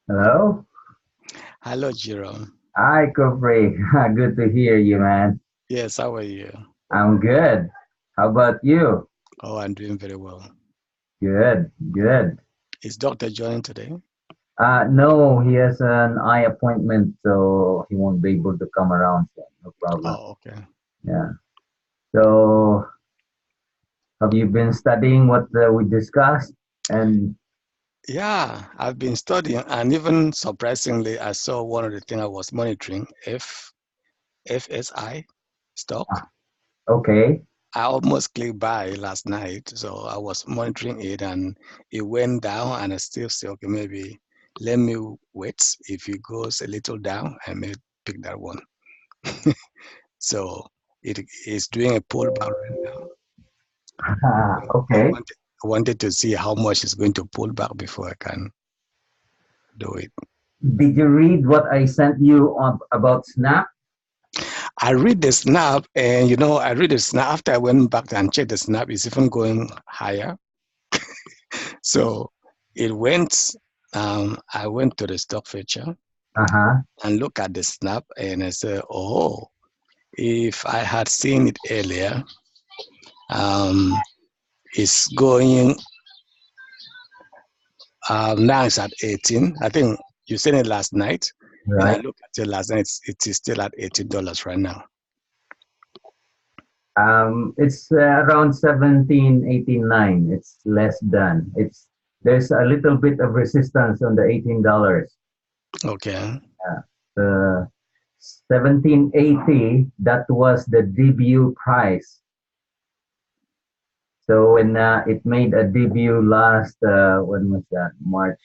Hello? Hello, Jerome. Hi, Kufre. Good to hear you, man. Yes, how are you? I'm good. How about you? Oh, I'm doing very well. Good, good. Is Doctor joining today? No, he has an eye appointment, so he won't be able to come around. So no problem. Oh, okay. Yeah. So, have you been studying what we discussed? And Yeah, I've been studying, and even surprisingly, I saw one of the things I was monitoring, FSI stock. okay. I almost clicked buy last night, so I was monitoring it, and it went down, and I still say, okay, maybe let me wait. If it goes a little down, I may pick that one. So it is doing a pullback right now. I Okay. wanted to see how much it's going to pull back before I can do it. Did you read what I sent you on about Snap? I read the snap, and I read the snap after I went back and checked the snap. It's even going higher. So it went. I went to the stock feature Uh-huh. and look at the snap, and I said, "Oh, if I had seen it earlier, um, it's going. Now it's at 18. I think you said it last night. When I Right. looked at it last night, it is still at $18 right now. It's around 1789. It's less than. It's There's a little bit of resistance on the $18. Okay. The 1780, that was the debut price. So when it made a debut last, when was that? March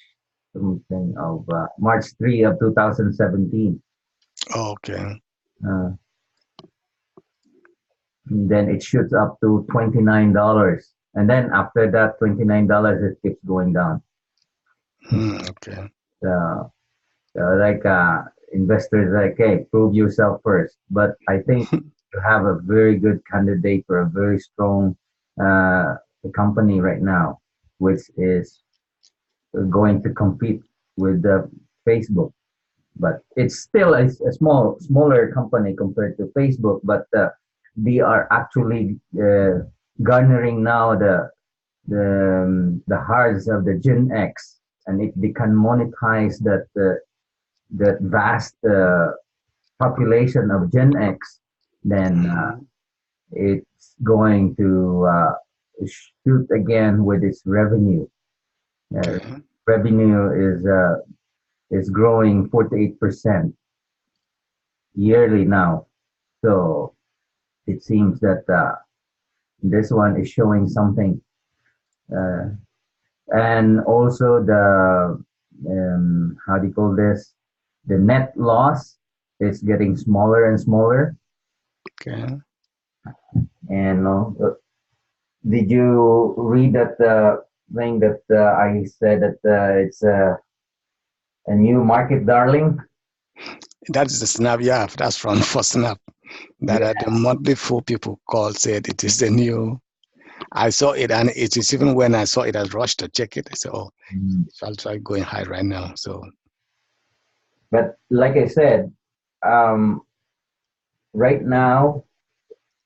something of March 3 of 2017. Okay. Uh, and then it shoots up to $29. And then after that $29, it keeps going down. Okay. So, like investors, like, hey, prove yourself first. But I think you have a very good candidate for a very strong uh, company right now, which is going to compete with Facebook. But it's still a smaller company compared to Facebook. But they are actually garnering now the hearts of the Gen X, and if they can monetize that vast population of Gen X, then Mhm. it's going to shoot again with its revenue. Uh, Okay. Revenue is growing 48% yearly now. So it seems that this one is showing something. Uh, and also the how do you call this? The net loss is getting smaller and smaller. Okay. And did you read that thing that I said that it's a new market darling? That is the Snap. Yeah, that's from for Snap. That Yeah. the monthly four people called said it is the new. I saw it, and it is even when I saw it, I rushed to check it. I said, "Oh, Mm. it's also going high right now." So But like I said, um, right now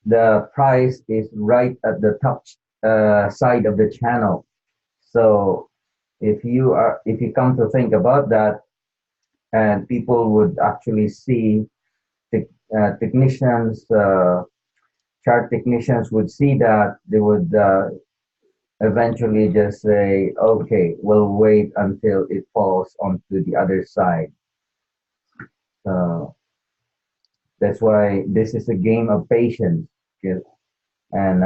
the price is right at the top side of the channel. So if you come to think about that, and people would actually see the technicians, chart technicians would see that, they would eventually just say, okay, we'll wait until it falls onto the other side. So that's why this is a game of patience. Okay? And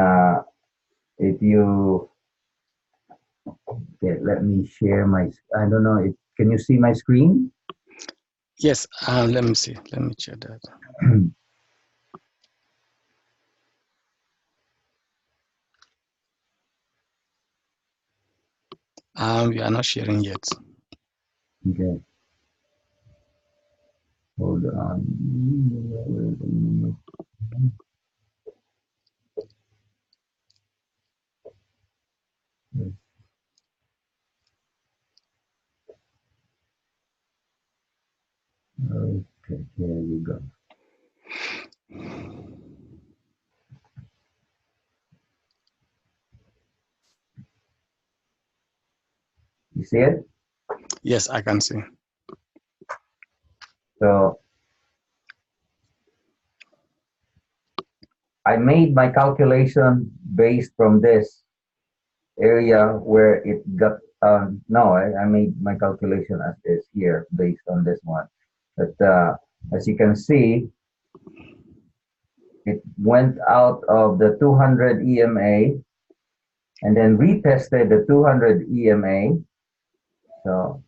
if you okay, let me share my. I don't know if can you see my screen? yes, let me see. Let me check that. We are not sharing yet. Okay, hold on. Okay, here you go. You see it? Yes, I can see. So I made my calculation based from this area where it got, no, I made my calculation as is here based on this one. But as you can see, it went out of the 200 EMA and then retested the 200 EMA. So,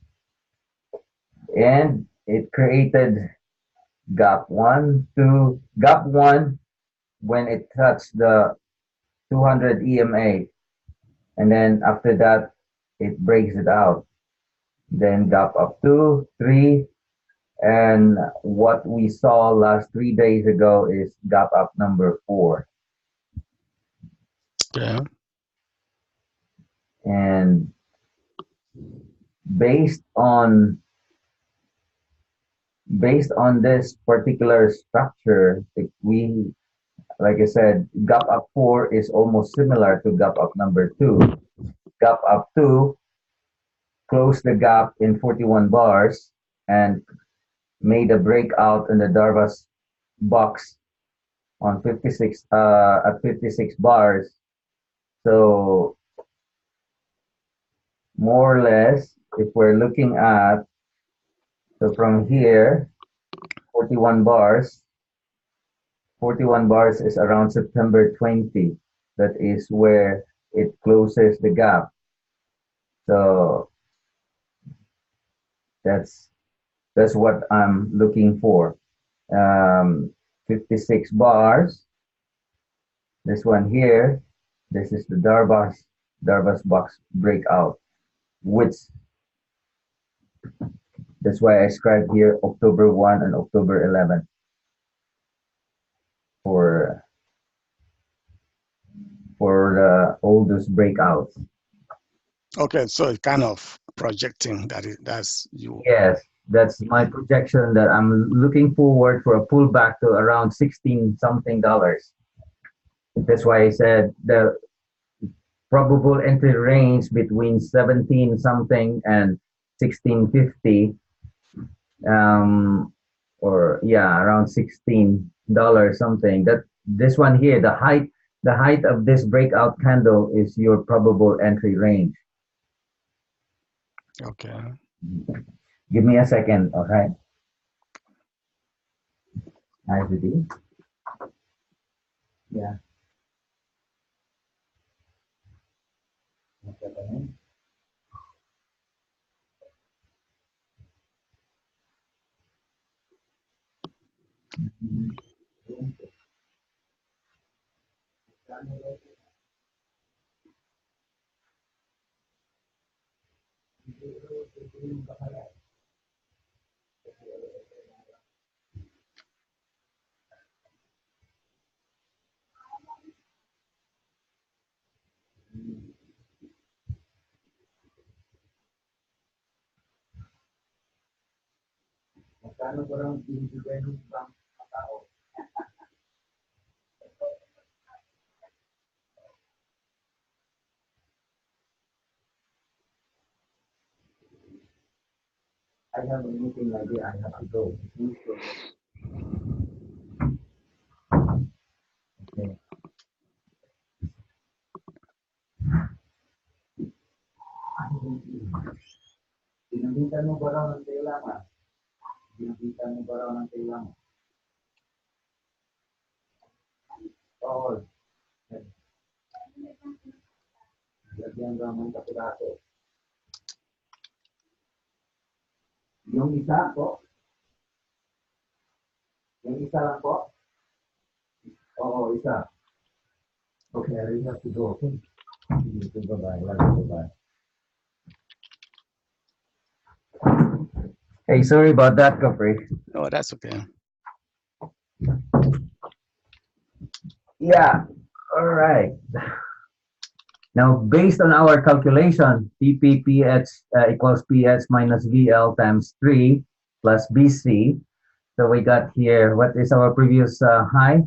and it created gap gap one when it touched the 200 EMA. And then after that, it breaks it out. Then gap up 2, 3, and what we saw last 3 days ago is gap up number 4. Yeah. And based on this particular structure, we, like I said, gap up 4 is almost similar to gap up number 2. Gap up 2 closed the gap in 41 bars and made a breakout in the Darvas box on 56 at 56 bars. So more or less, if we're looking at, so from here, 41 bars, 41 bars is around September 20. That is where it closes the gap. So that's what I'm looking for. 56 bars. This one here, this is the Darvas box breakout, which that's why I scribed here October 1 and October 11 for the oldest breakouts. Okay, so it's kind of projecting that's you. Yes, that's my projection that I'm looking forward for a pullback to around 16 something dollars. That's why I said the probable entry range between 17 something and 16.50, or yeah, around $16 something. That this one here, the height of this breakout candle is your probable entry range. Okay. Give me a second, okay? Nice with you. Yeah. Magkano ba ang binibigay ng ibang tao? I have a meeting like this, I have to go. Okay. Pinabitan mo ba raw ng tela ma? Pinabitan mo ba raw ng tela mo? Oo. Lagyan raw ng kapiraso. Yung isa po? Yung isa lang po? Oo, isa. Okay, I really have to go. Okay. Bye-bye. Bye-bye. Hey, sorry about that, Kufre. Oh, that's okay. Yeah, all right. Now, based on our calculation, TPPH equals PH minus VL times 3 plus BC. So we got here, what is our previous high?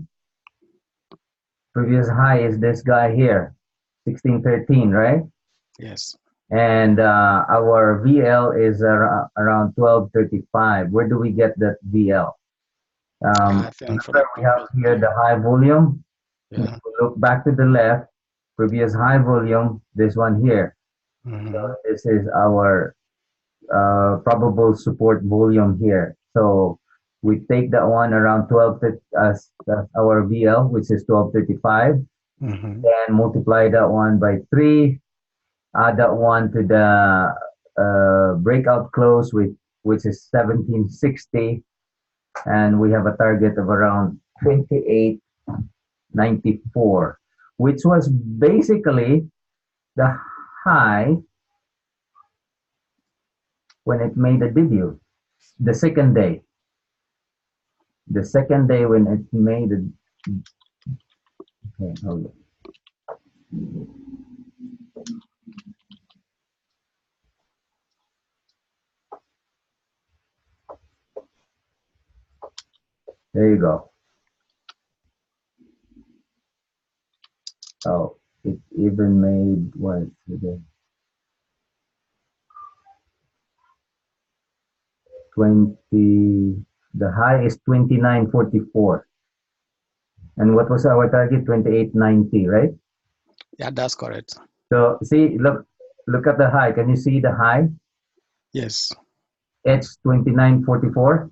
Previous high is this guy here, 1613, right? Yes. And our VL is around 1235. Where do we get that VL? I think from the Remember we have previous here day. the high volume. If Yeah. we look back to the left, previous high volume, this one here. So Mm-hmm. this is our probable support volume here. So we take that one around 12 as our VL, which is 1235, Mm-hmm. and multiply that one by 3, add that one to the breakout close, which is 1760, and we have a target of around 2894, which was basically the high when it made a debut, the second day. The second day when it made it. Okay, hold on. There you go. Oh, it even made what today? 20. The high is 2944. And what was our target? 2890, right? Yeah, that's correct. So see, look at the high. Can you see the high? Yes. It's 2944.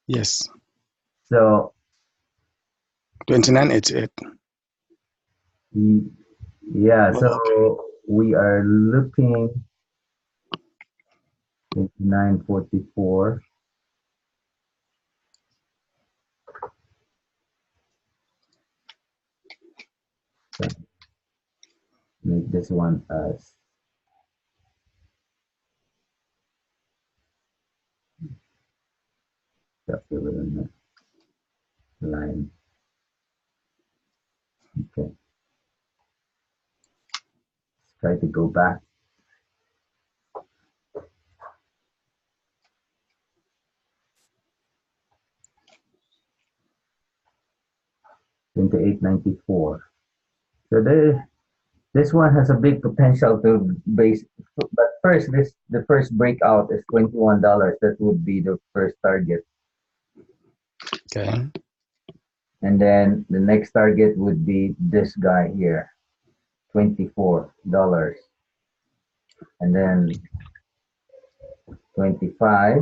Yes. So 2988. yeah, so Oh, okay. we are looking 2944. So make this one as the line. Okay, let's try to go back. 2894. So this one has a big potential to base, but first, the first breakout is $21. That would be the first target, Okay. and then the next target would be this guy here, $24, and then 25,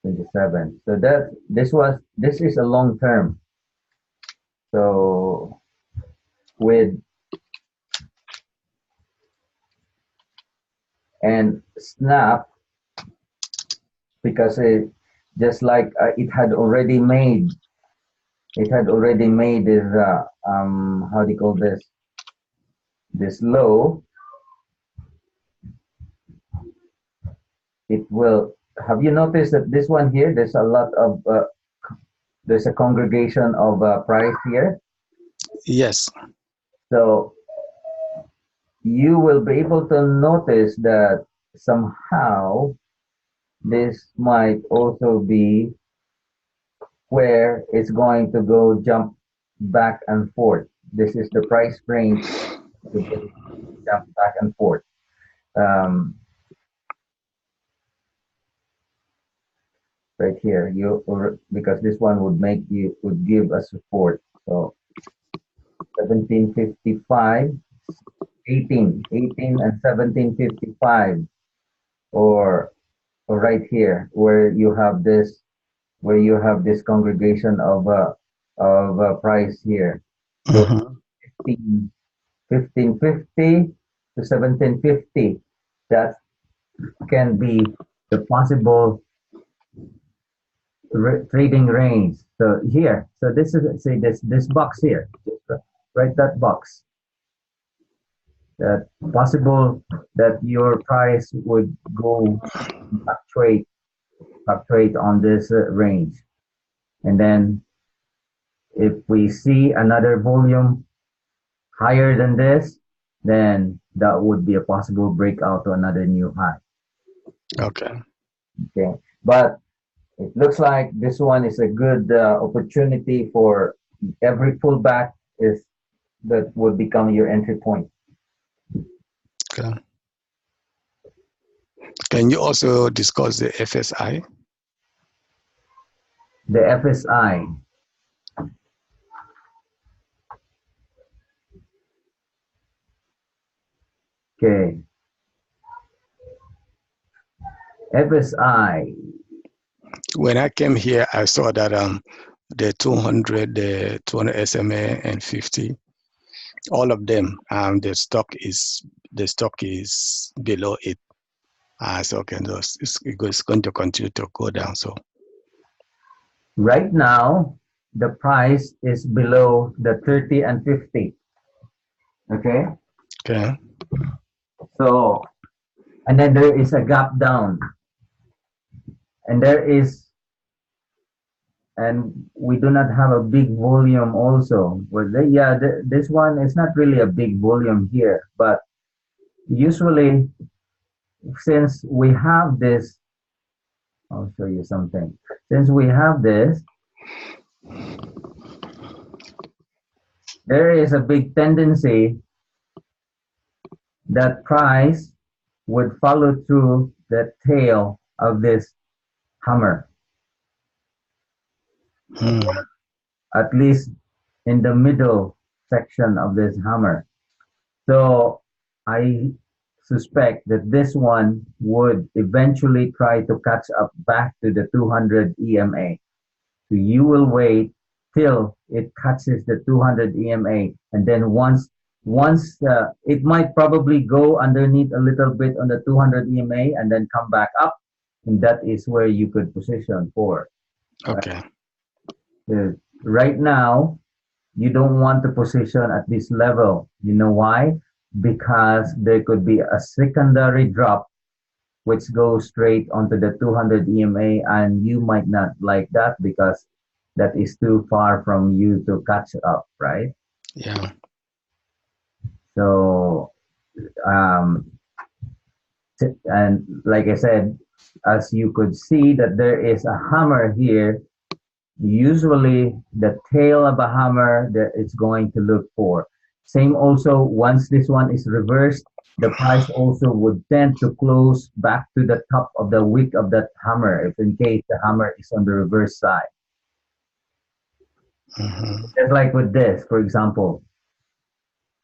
27. So this is a long term. So with and snap, because it just like it had already made this how do you call this low. It will, have you noticed that this one here, there's a lot of there's a congregation of price here. Yes. So you will be able to notice that somehow this might also be where it's going to go jump back and forth. This is the price range to jump back and forth. Um, right here, because this one would give a support. So 1755, 18 and 1755, or right here where you have this congregation of price here. Those Mm-hmm. 15, 1550 to 1750. That can be the possible trading range. So here, so this is, say, this box here, just write that box. That possible that your price would go fluctuate on this range, and then if we see another volume higher than this, then that would be a possible breakout to another new high. Okay. Okay, but It looks like this one is a good opportunity for every pullback is that would become your entry point. Okay. Can you also discuss the FSI? The FSI. Okay. FSI. When I came here, I saw that the 200 SMA and 50, all of them, the stock is below it. So okay, it's going to continue to go down. So Right now, the price is below the 30 and 50. Okay. okay, So, and then there is a gap down, and there is, and we do not have a big volume also. Well, yeah, this one is not really a big volume here, but usually since we have this, I'll show you something. Since we have this, there is a big tendency that price would follow through the tail of this hammer, at least in the middle section of this hammer. So I suspect that this one would eventually try to catch up back to the 200 EMA. So you will wait till it catches the 200 EMA, and then once it might probably go underneath a little bit on the 200 EMA and then come back up, and that is where you could position for. okay, Right now, you don't want to position at this level. You know why? Because there could be a secondary drop which goes straight onto the 200 EMA, and you might not like that because that is too far from you to catch up, right? yeah, So, um, and like I said, as you could see that there is a hammer here, usually the tail of a hammer that it's going to look for. Same also, once this one is reversed, the price also would tend to close back to the top of the wick of that hammer if in case the hammer is on the reverse side. Just like with this, for example,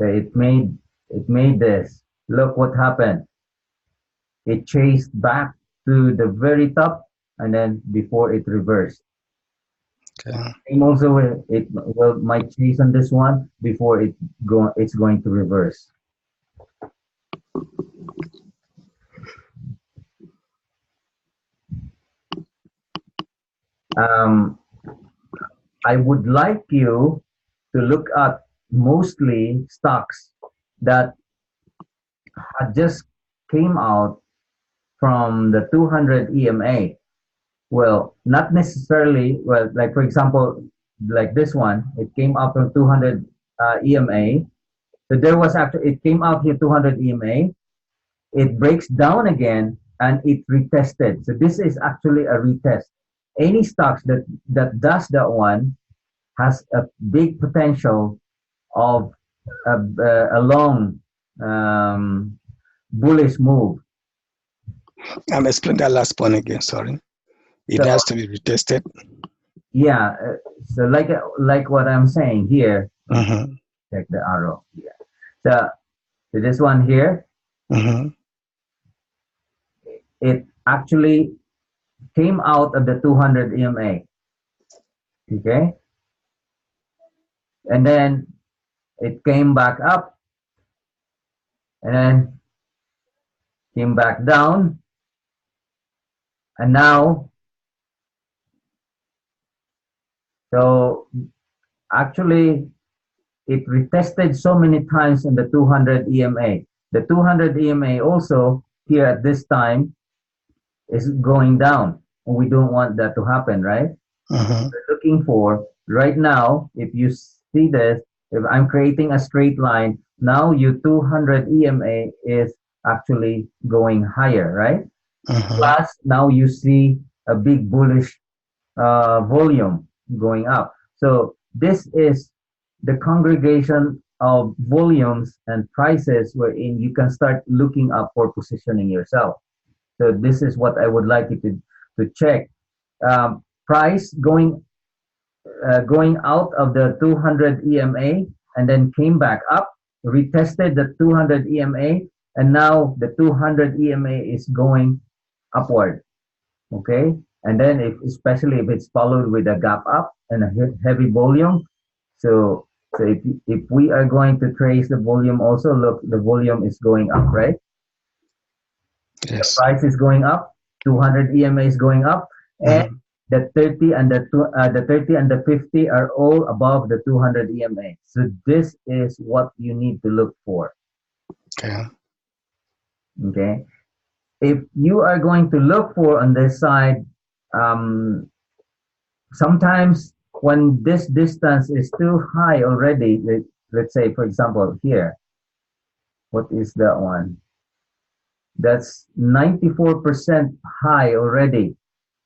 it made this. Look what happened. It chased back to the very top and then before it reversed. okay. Same also it will might chase on this one before it's going to reverse. Um, I would like you to look at mostly stocks that had just came out from the 200 EMA. Well, not necessarily. Well, like for example, like this one, it came out from 200 EMA. So there was actually it came out here 200 EMA. It breaks down again and it retested. So this is actually a retest. Any stocks that does that one has a big potential of a long bullish move. Explain that last point again. Sorry, it So has to be retested. yeah, so like what I'm saying here. Check the arrow. Yeah. So this one here, it actually came out of the 200 EMA. Okay, and then it came back up, and then came back down, and now so actually it retested so many times in the 200 EMA. The 200 EMA also here at this time is going down, and we don't want that to happen, right? We're looking for right now, if you see this, if I'm creating a straight line, now your 200 EMA is actually going higher, right? Plus, now you see a big bullish volume going up. So this is the congregation of volumes and prices wherein you can start looking up for positioning yourself. So this is what I would like you to check. Price going out of the 200 EMA and then came back up, retested the 200 EMA, and now the 200 EMA is going upward. Okay, and then especially if it's followed with a gap up and a heavy volume. So if we are going to trace the volume also, look, the volume is going up, right? The Yes. price is going up, 200 EMA is going up, and the 30 and the 30 and the 50 are all above the 200 EMA. So this is what you need to look for. Okay. Okay. If you are going to look for on this side, um, sometimes when this distance is too high already, let's say for example here, what is that one? That's 94% high already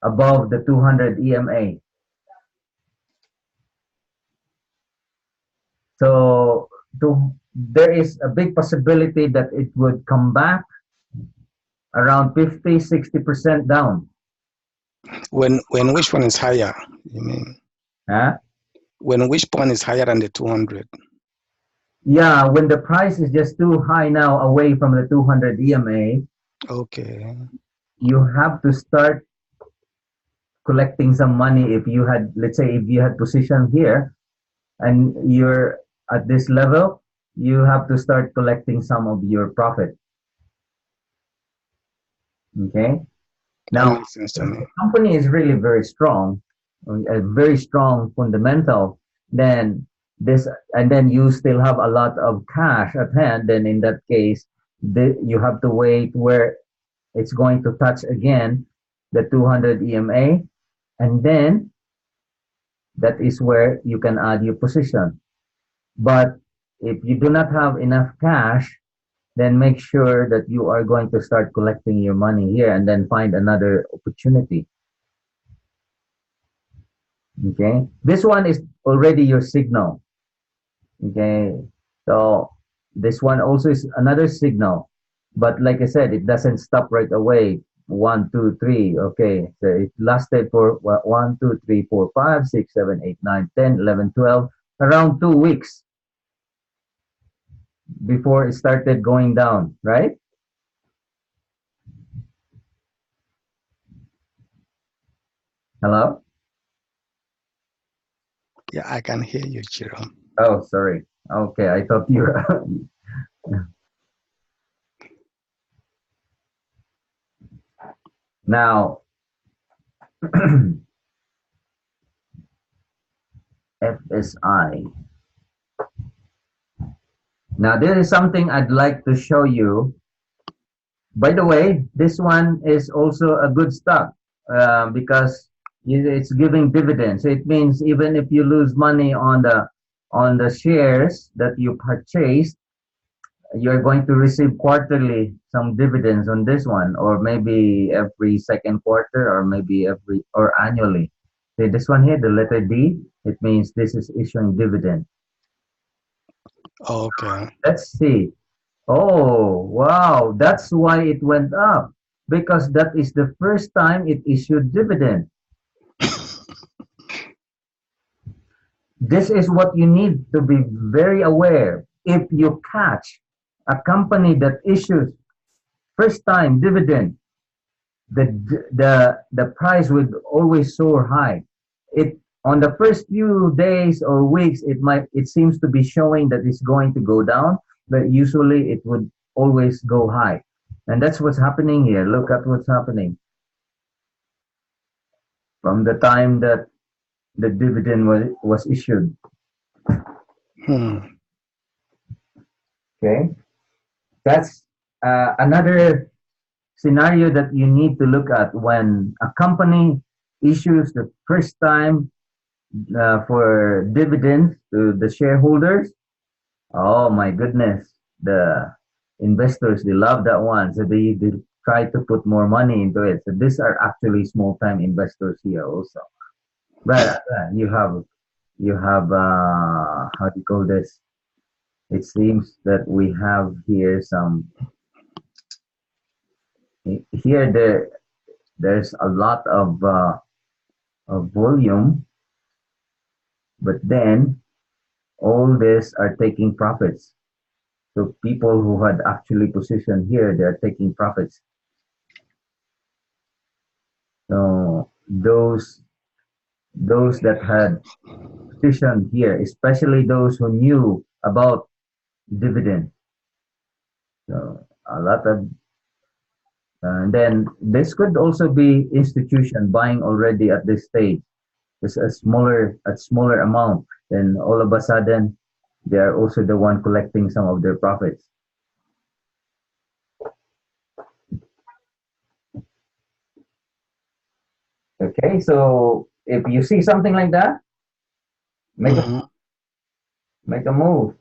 above the 200 EMA. So there is a big possibility that it would come back around 50, 60% down. When which one is higher? You mean? Huh? When which point is higher than the 200? Yeah, when the price is just too high now away from the 200 EMA, Okay. you have to start collecting some money. If you had, let's say, if you had position here and you're at this level, you have to start collecting some of your profit. Okay. That Now, makes sense to if me. the company is really very strong, a very strong fundamental, then this, and then you still have a lot of cash at hand, then in that case, you have to wait where it's going to touch again the 200 EMA, and then that is where you can add your position. But if you do not have enough cash, then make sure that you are going to start collecting your money here and then find another opportunity. Okay, this one is already your signal. Okay, so this one also is another signal, but like I said, it doesn't stop right away. 1, 2, 3. Okay, so it lasted for 1, 2, 3, 4, 5, 6, 7, 8, 9, 10, 11, 12, around 2 weeks before it started going down, right? Hello? Yeah, I can hear you, Jerome. Oh, sorry. Okay, I thought you were. Now, FSI. Now, this is something I'd like to show you. By the way, this one is also a good stock because it's giving dividends. It means even if you lose money on the shares that you purchased, you're going to receive quarterly some dividends on this one, or maybe every second quarter, or maybe every or annually. See this one here, the letter D, it means this is issuing dividend. Okay. Let's see. Oh, wow, that's why it went up, because that is the first time it issued dividend. This is what you need to be very aware. If you catch a company that issues first time dividend, the price would always soar high. It on the first few days or weeks, it seems to be showing that it's going to go down, but usually it would always go high, and that's what's happening here. Look at what's happening from the time that the dividend was issued. Hmm. Okay, that's another scenario that you need to look at when a company issues the first time for dividends to the shareholders. Oh my goodness, the investors, they love that one. So they try to put more money into it. So these are actually small time investors here also. But you have how do you call this? It seems that we have here some here there's a lot of volume, but then all this are taking profits. So people who had actually positioned here, they're taking profits. So those that had positioned here, especially those who knew about dividend. So a lot of and then this could also be institution buying already at this stage. Just a smaller amount. Then all of a sudden they are also the one collecting some of their profits. Okay, so if you see something like that, make a Mhm. make a move.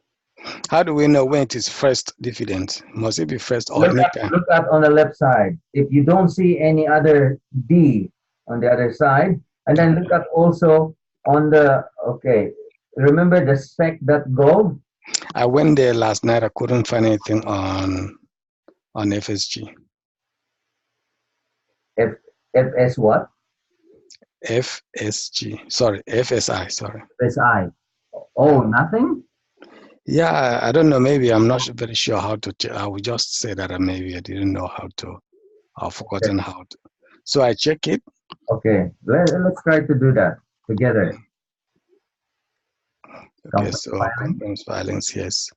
How do we know when it is first dividend? Must it be first or Look at anytime? look at on the left side. If you don't see any other D on the other side, and then look at also on the okay. Remember the sec.gov I went there last night. I couldn't find anything on FSG. F FS what? FSG. Sorry, FSI. Sorry. SI. Oh, nothing? Yeah, I don't know. Maybe I'm not very sure how to. I would just say that maybe I didn't know how to. I've forgotten Okay. how to. So I check it. Okay. Let's try to do that together. Okay, Company so filing. conference filings, yes.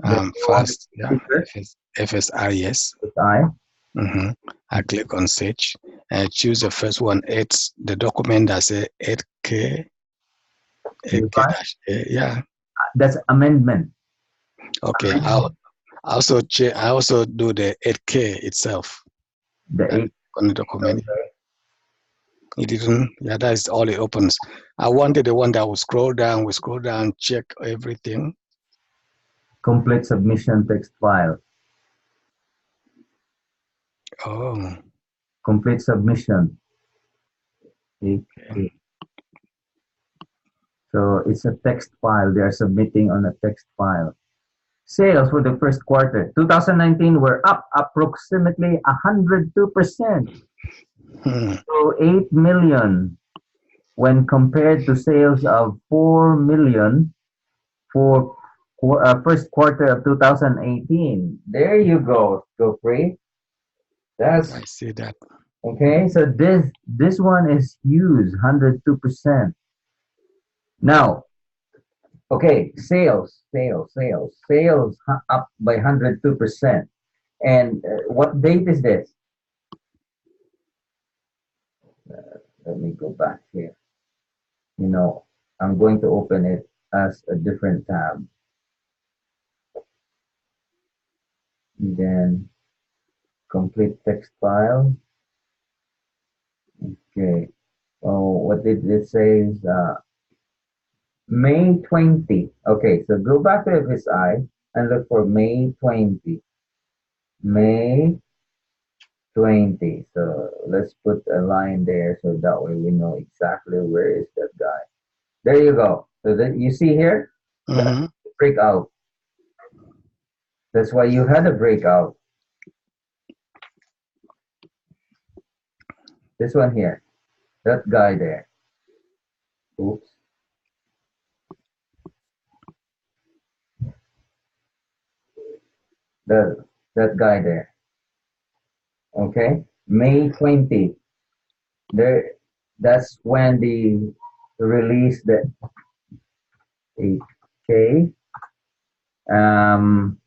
Then go on First, the yeah, speaker. FSI, yes. SI. hmm I click on search and choose the first one. It's the document that says 8K, You 8K find dash A. Yeah. that's amendment. Okay. Amendment. I also check. I also do the 8K itself. The That eight. is on the document. Okay. It didn't. Yeah, that is all it opens. I wanted the one that will scroll down. We scroll down, check everything. Complete submission text file. Oh. Complete submission. Okay. Okay. So it's a text file. They are submitting on a text file. Sales for the first quarter 2019 were up approximately 102%. Hmm. So 8 million when compared to sales of 4 million for first quarter of 2018. There you go free. That's I see that. okay. So this one is huge, 102%. Now, okay, sales up by 102%. And what date is this? Let me go back here. You know, I'm going to open it as a different tab. Then complete text file. Okay. Oh, what did it say? Is May 20. Okay, so go back to FSI and look for May 20. May 20. So let's put a line there so that way we know exactly where is that guy. There you go. So that you see here, that's hmm breakout. That's why you had a breakout. This one here, that guy there. Oops. That that guy there. Okay. May 20. There that's when the release the 8K. Um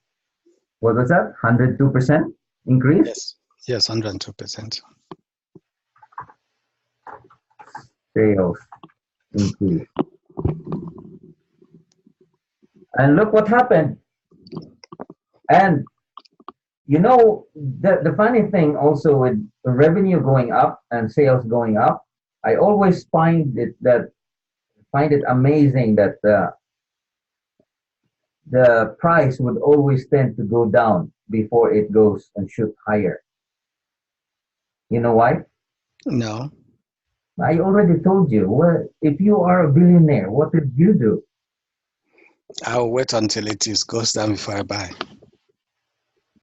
what was that? 102% increase? Yes. Yes, 102%. Sales increase. And look what happened. And you know the funny thing also with the revenue going up and sales going up, I always find it amazing that the price would always tend to go down before it goes and shoot higher. You know why? No, I already told you. Well, if you are a billionaire, what did you do? I'll wait until it is goes down before I buy.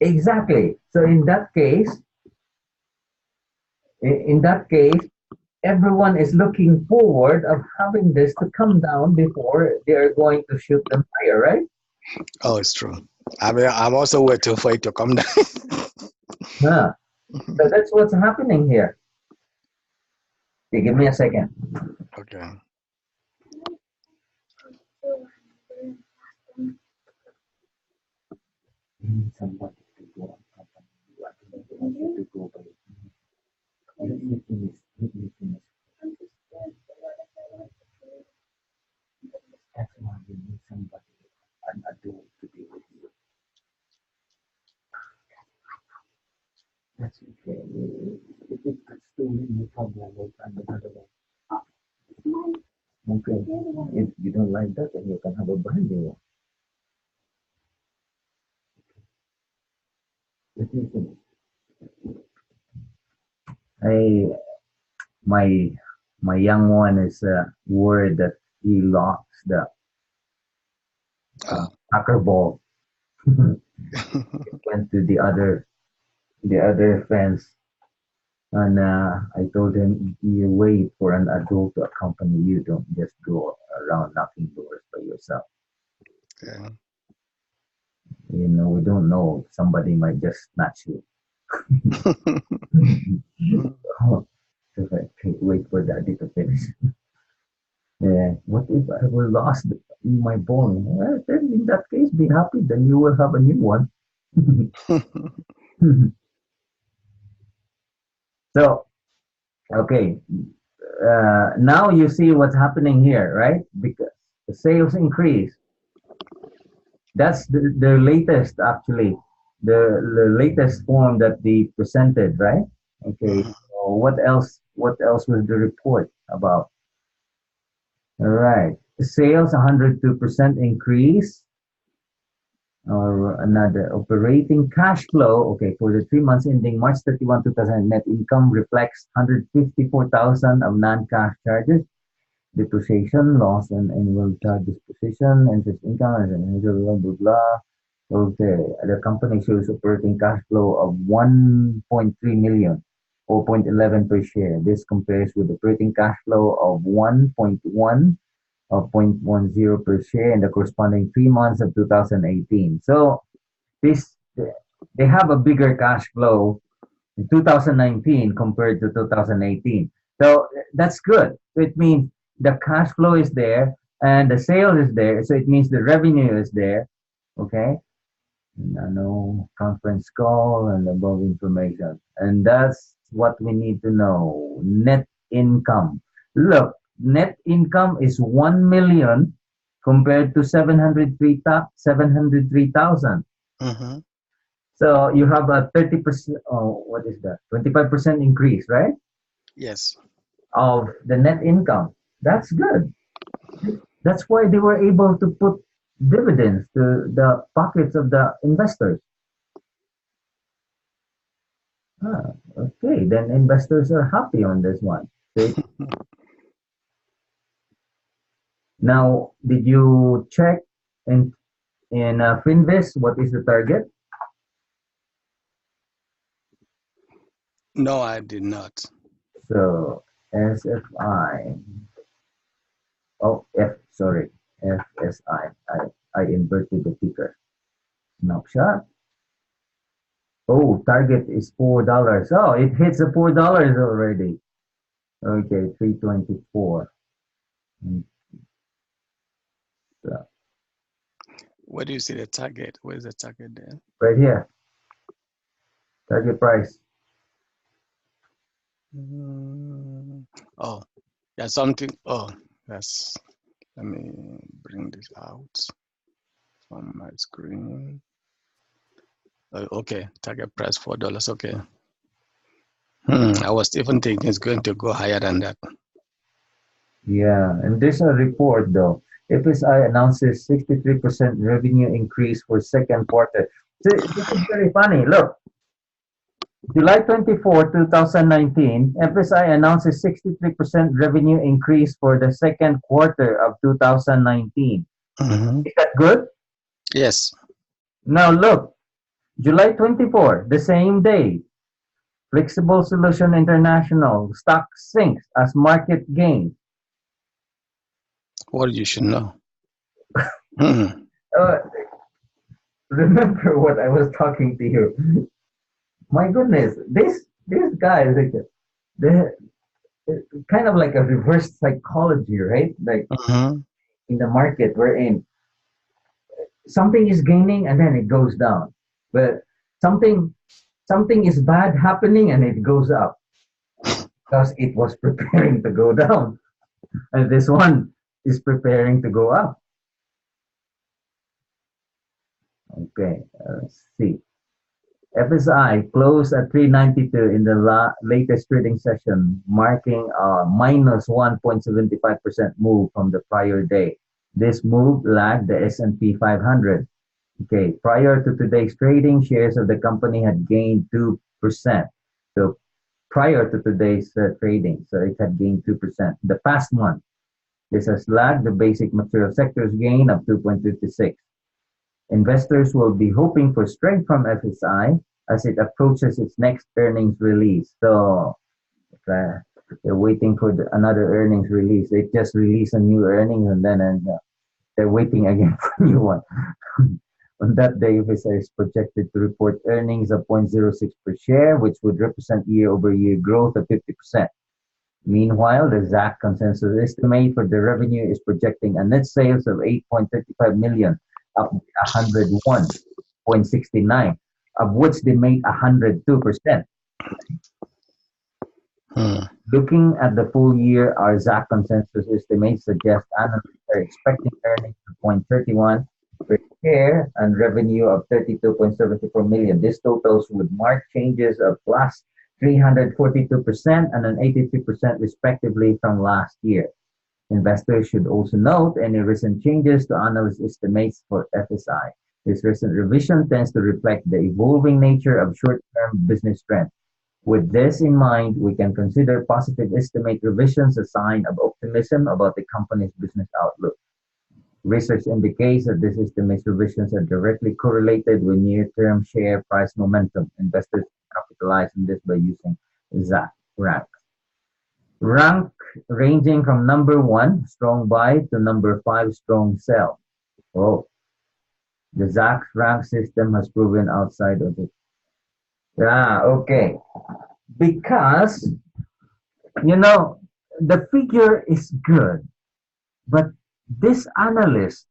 Exactly. So in that case, everyone is looking forward of having this to come down before they are going to shoot them higher, right? Oh, it's true. I mean, I'm also waiting for it to come down. Huh. So that's what's happening here. Okay, give me a second. Okay. Somebody to go on company. I don't want you to go, but let me finish. Let me finish. That's why you need somebody, an adult, to be with you. That's okay. If it gets stolen, no problem. We'll find another one. Okay. If you don't like that, then you can have a brand new one. Let me finish. I my my young one is worried that he lost the Oh. soccer ball. It went to the other fence, and I told him, you wait for an adult to accompany you. Don't just go around knocking doors by yourself. Yeah. We don't know. Somebody might just snatch you. Oh, so okay, wait for daddy to finish. Yeah. What if I were lost my ball? Well, then in that case, be happy. Then you will have a new one. So, okay. Now you see what's happening here, right? Because the sales increase. That's the latest, actually, the latest form that they presented, right? Okay. Mhm. So what else? What else was the report about? All right. Sales 102% increase, or another operating cash flow. Okay, for the 3 months ending March 31, 2000, net income reflects 154,000 of non-cash charges, depreciation, loss, and annual charge disposition, interest income, and blah, blah, blah. Okay, the company shows operating cash flow of 1.3 million or 0.11 per share. This compares with operating cash flow of 1.1 of 0.10 per share in the corresponding 3 months of 2018. So this they have a bigger cash flow in 2019 compared to 2018. So that's good. So it means the cash flow is there and the sales is there. So it means the revenue is there. Okay. No conference call and above information. And that's what we need to know. Net income. Look, net income is 1 million compared to 703,000. Mhm. So you have a 30%, oh, what is that? 25% increase, right? Yes. Of the net income. That's good. That's why they were able to put dividends to the pockets of the investors. Ah, okay, then investors are happy on this one. See? Now, did you check in Finvis what is the target? No, I did not. So SFI, oh sorry, FSI. I inverted the ticker. Snapshot. Oh, target is $4. Oh, it hits the $4 already. Okay, 324. Mm, so, Where do you see the target? Where's the target there? right here, target price. Oh, yeah, something. Oh, that's. Let me bring this out from my screen. Okay, target price $4. Okay. I was even thinking it's going to go higher than that. Yeah, and there's a report though. FSI announces 63% revenue increase for second quarter. So this is very funny. Look, July 24, 2019, FSI announces 63% revenue increase for the second quarter of 2019. Mm-hmm. Is that good? Yes. Now look, July 24, the same day, Flexible Solution International stock sinks as market gains. What you should know. Mm-hmm. Uh, remember what I was talking to you. My goodness, this guy is like the kind of like a reverse psychology, right? Like Mm-hmm. in the market we're in, something is gaining and then it goes down, but something something is bad happening and it goes up because it was preparing to go down, and this one is preparing to go up. Okay, let's see. FSI closed at 392 in the latest trading session, marking a minus 1.75% move from the prior day. This move lagged the S&P 500. Okay, prior to today's trading, shares of the company had gained 2%. So prior to today's trading, so it had gained 2%. The past month, this has lagged the basic material sector's gain of 2.56. Investors will be hoping for strength from FSI as it approaches its next earnings release. So uh, they're waiting for another earnings release. They just release a new earnings and then they're waiting again for a new one. On that day, Visa is projected to report earnings of 0.06 per share, which would represent year-over-year growth of 50%. Meanwhile, the ZAC consensus estimate for the revenue is projecting a net sales of 8.35 million, up 101.69, of which they made 102%. Mm-hmm. Looking at the full year, our ZAC consensus estimates suggest analysts are expecting earnings of 0.31 per share and revenue of 32.74 million. These totals would mark changes of plus 342% and an 83% respectively from last year. Investors should also note any recent changes to analyst estimates for FSI. This recent revision tends to reflect the evolving nature of short-term business trends. With this in mind, we can consider positive estimate revisions a sign of optimism about the company's business outlook. Research indicates that these estimate revisions are directly correlated with near-term share price momentum. Investors capitalize on this by using ZAC rank. Rank ranging from number 1, strong buy, to number 5, strong sell. Oh, the ZAC rank system has proven outside of it. Yeah, okay. Because, you know, the figure is good, but this analyst,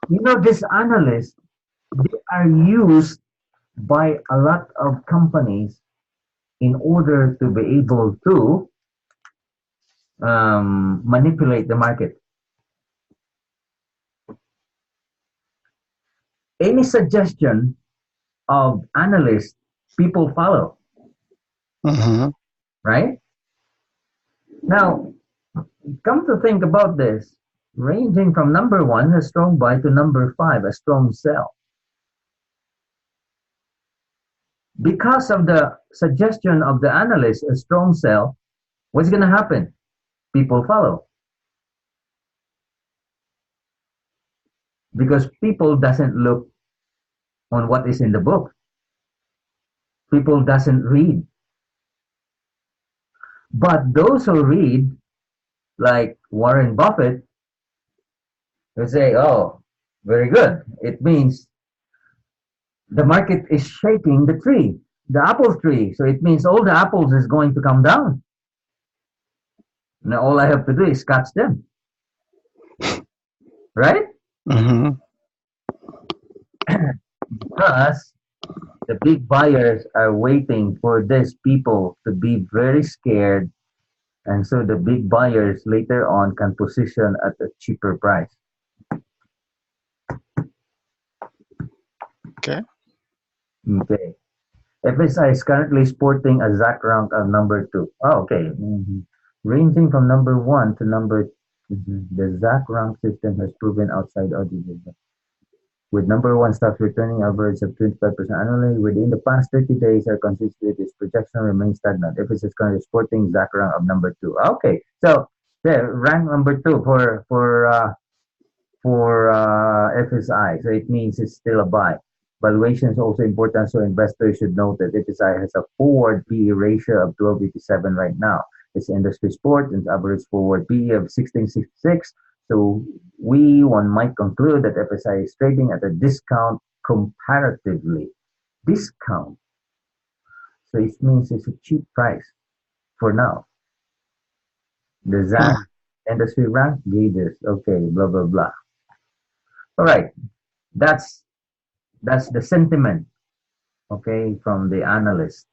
this analyst, they are used by a lot of companies in order to be able to manipulate the market. Any suggestion of analysts, people follow, Mm-hmm. right? Now, come to think about this, ranging from number 1, a strong buy, to number 5, a strong sell. Because of the suggestion of the analyst, a strong sell, what's going to happen? People follow because people doesn't look on what is in the book. People doesn't read. But those who read, like Warren Buffett, will say, "Oh, very good. It means the market is shaking the tree, the apple tree. So it means all the apples is going to come down. Now all I have to do is catch them, right? Mm-hmm. Because the big buyers are waiting for these people to be very scared, and so the big buyers later on can position at a cheaper price." Okay. Okay. FSI is currently sporting a ZAC rank of number 2. Oh, okay. Ranging from number 1 to number. The ZAC rank system has proven outside of the. with number one stocks returning average of 25% annually. Within the past 30 days, our consistency its projection remains stagnant. If it's currently sporting exact rank of number two. Okay, so the rank number two for FSI. So it means it's still a buy. Valuation is also important, so investors should note that FSI has a forward PE ratio of 1287 right now. It's industry sport and average forward PE of 1666. So one might conclude that FSI is trading at a discount comparatively. Discount. So it means it's a cheap price for now. The Hmm. ZAC industry rank gauges. Okay, blah blah blah. All right, that's that's the sentiment, okay, from the analyst.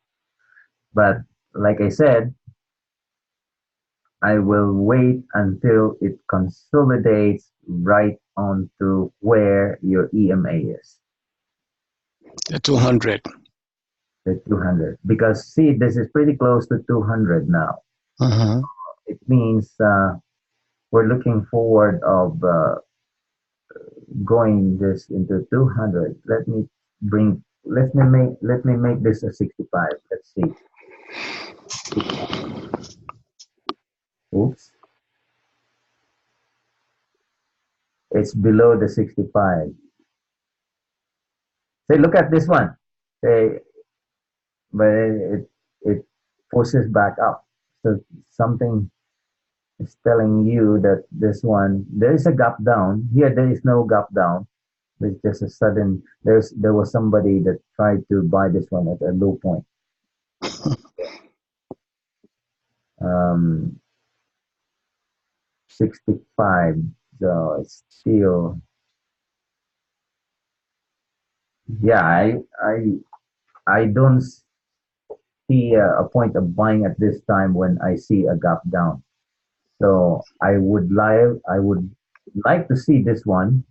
But like I said, I will wait until it consolidates right onto where your EMA is, The 200. the 200. Because see, this is pretty close to 200 now. Mm-hmm. It means we're looking forward of going this into 200. Let me make this a 65. Let's see. Oops, it's below the 65. Say, look at this one. Say, but it forces back up. So something is telling you that this one there is a gap down. Here there is no gap down. There's just a sudden there was somebody that tried to buy this one at a low point. Um, 65. So it's still, yeah. I don't see a point of buying at this time when I see a gap down. So I would like to see this one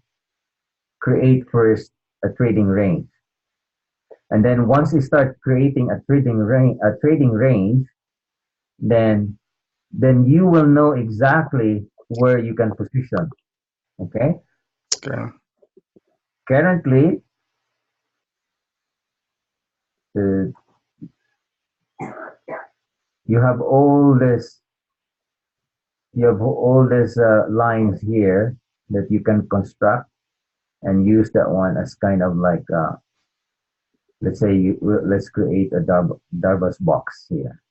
create first a trading range. And then once you start creating a trading range, then you will know exactly where you can position. Okay. Okay. Currently, uh, you have all this lines here that you can construct and use that one as kind of like let's say let's create a Darvas box here.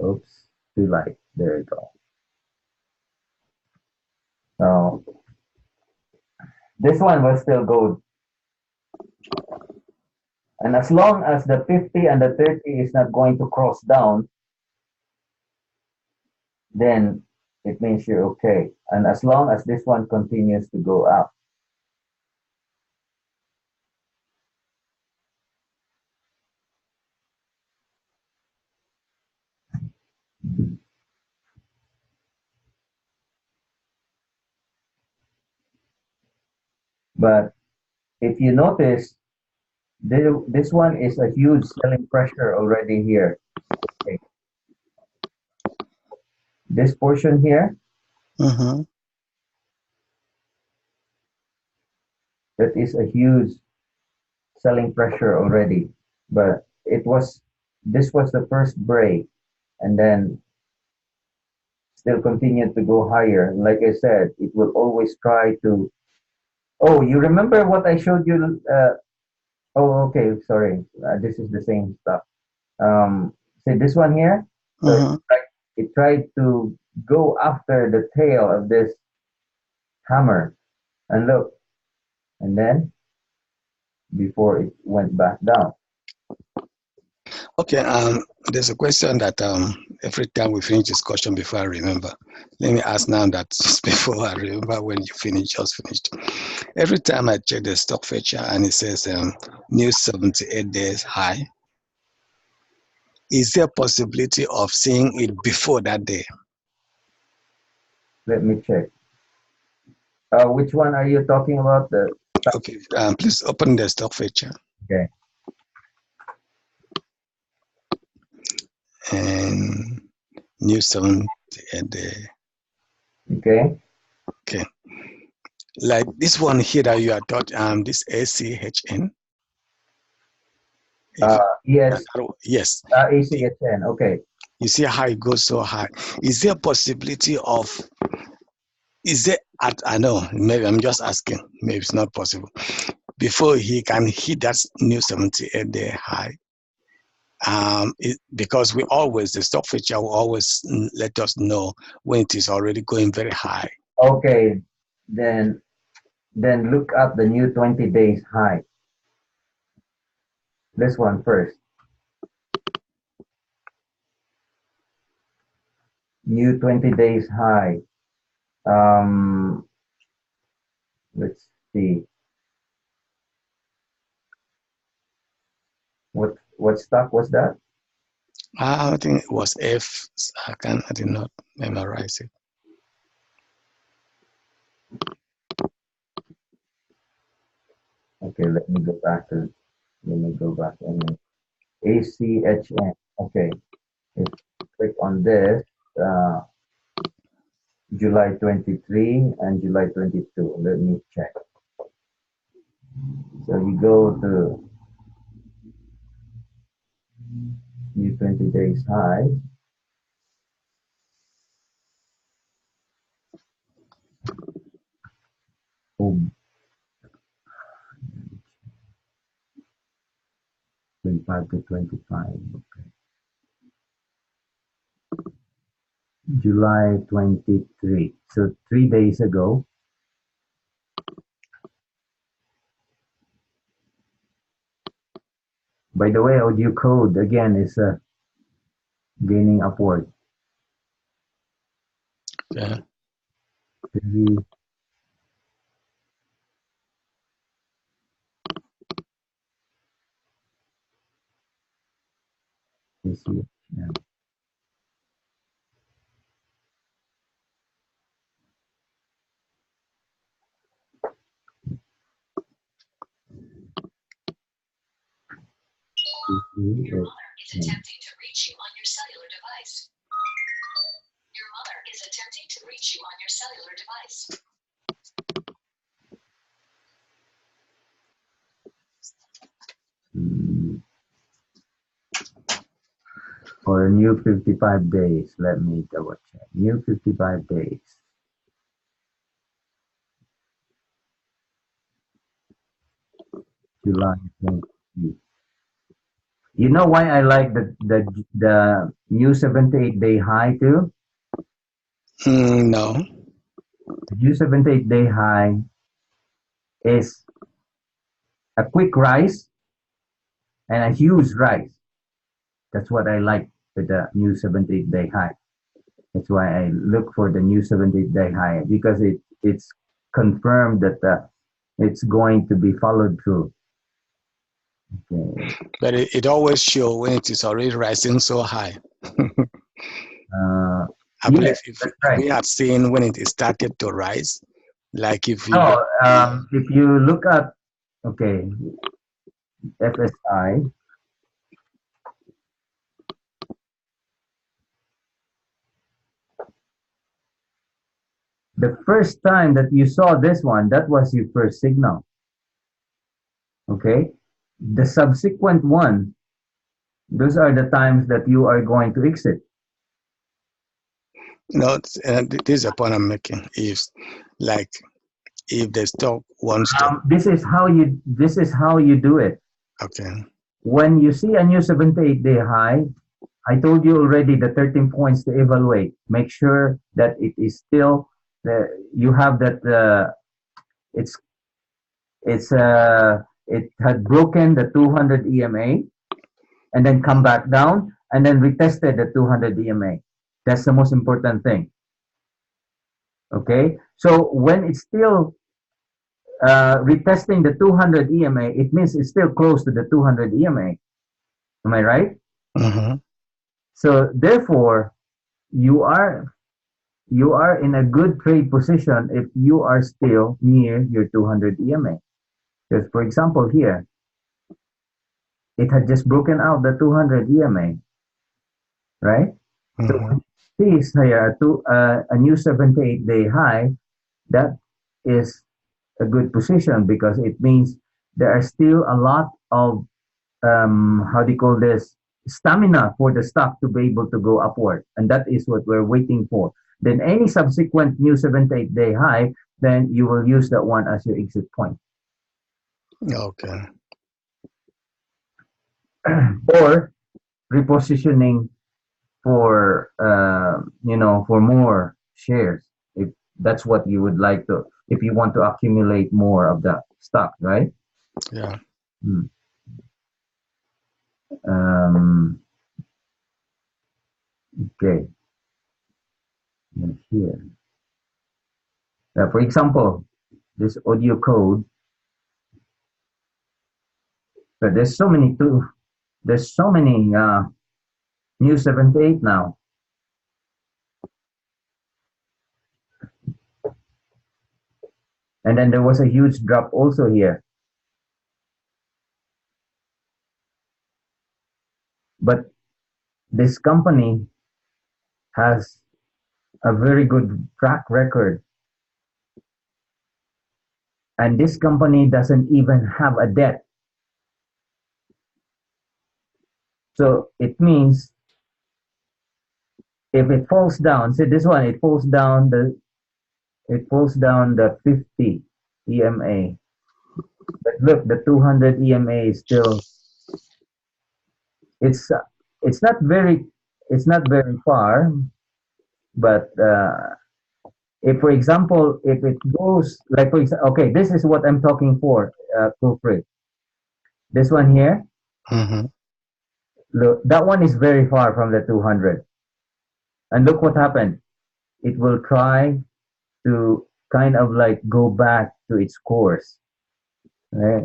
Oops, too light. There you go. So this one will still go, and as long as the 50 and the 30 is not going to cross down, then it means you're okay. And as long as this one continues to go up, but if you notice, this one is a huge selling pressure already here. Okay. This portion here, Mm-hmm. that is a huge selling pressure already. But this was the first break, and then still continued to go higher. Like I said, it will always try to. Oh, you remember what I showed you? Oh, okay. Sorry, this is the same stuff. See this one here. So Mm-hmm. it tried to go after the tail of this hammer, and look, and then before it went back down. Okay. There's a question that every time we finish discussion before I remember. Let me ask now that before I remember when you finish, just finished. Every time I check the stock feature and it says new 78 days high, is there a possibility of seeing it before that day? Let me check. Which one are you talking about? The stock? Okay. Please open the stock feature Okay. and new 78 day. Okay. Like this one here that you are taught, this ACHN. If Yes, yes, ACSN. Okay. you see how it goes so high. Is there a possibility of? Is there? I know. Maybe I'm just asking. Maybe it's not possible. Before he can hit that new 78-day high, because the stock feature will always let us know when it is already going very high. Okay. Then look at the new 20 days high. This one first. New 20 days high. Let's see. What stock was that? I think it was F. I did not memorize it. Okay, let me go back to. Let me go back and ACHN. Okay, if click on this, uh, July 23 and July 22. Let me check. So you go to new 20 days high. Boom. 25 to 25. Okay. July 23. So 3 days ago. By the way, audio code again is gaining upward. Yeah. Very, yeah. Your mother is attempting to reach you on your cellular device. Your mother is attempting to reach you on your cellular device. For a new 55 days. Let me double check. New 55 days. July 20. You know why I like the new 78-day high too? No. The new 78-day high is a quick rise and a huge rise. That's what I like with the new 78-day high. That's why I look for the new 78-day high because it's confirmed that it's going to be followed through. Okay. But it always shows when it is already rising so high. I believe Yes, if that's right. we had seen when it started to rise, like if you No, if you look at, okay, FSI, the first time that you saw this one, that was your first signal. Okay? The subsequent one, those are the times that you are going to exit. this is a point I'm making. If the stock wants to, This is how you do it. okay, When you see a new 78-day high, I told you already the 13 points to evaluate. Make sure that it is still you have that it's it had broken the 200 EMA and then come back down and then retested the 200 EMA. That's the most important thing. Okay, so when it's still retesting the 200 EMA, it means it's still close to the 200 EMA. Am I right? mm-hmm. So therefore, you are in a good trade position if you are still near your 200 EMA. Because for example here, it had just broken out the 200 EMA, right? So Mm-hmm. when you see here a new 78-day high, that is a good position because it means there are still a lot of how do you call this, stamina for the stock to be able to go upward, and that is what we're waiting for. Then any subsequent new 7 to 8 day high, then you will use that one as your exit point. Okay. Or repositioning for for more shares, if that's what you would like to, if you want to accumulate more of the stock, right? Yeah. Hmm. um okay, and here, for example, this audio code, but there's so many new 78 now, and then there was a huge drop also here, but this company has a very good track record, and this company doesn't even have a debt. So it means if it falls down, see this one, it falls down the 50 EMA. But look, the 200 EMA is still, it's uh, it's not very it's not very far, but if for example, if it goes like for example, okay, this is what I'm talking for, Kufre. This one here, Mm-hmm. look, that one is very far from the 200. And look what happened. It will try to kind of like go back to its course, right?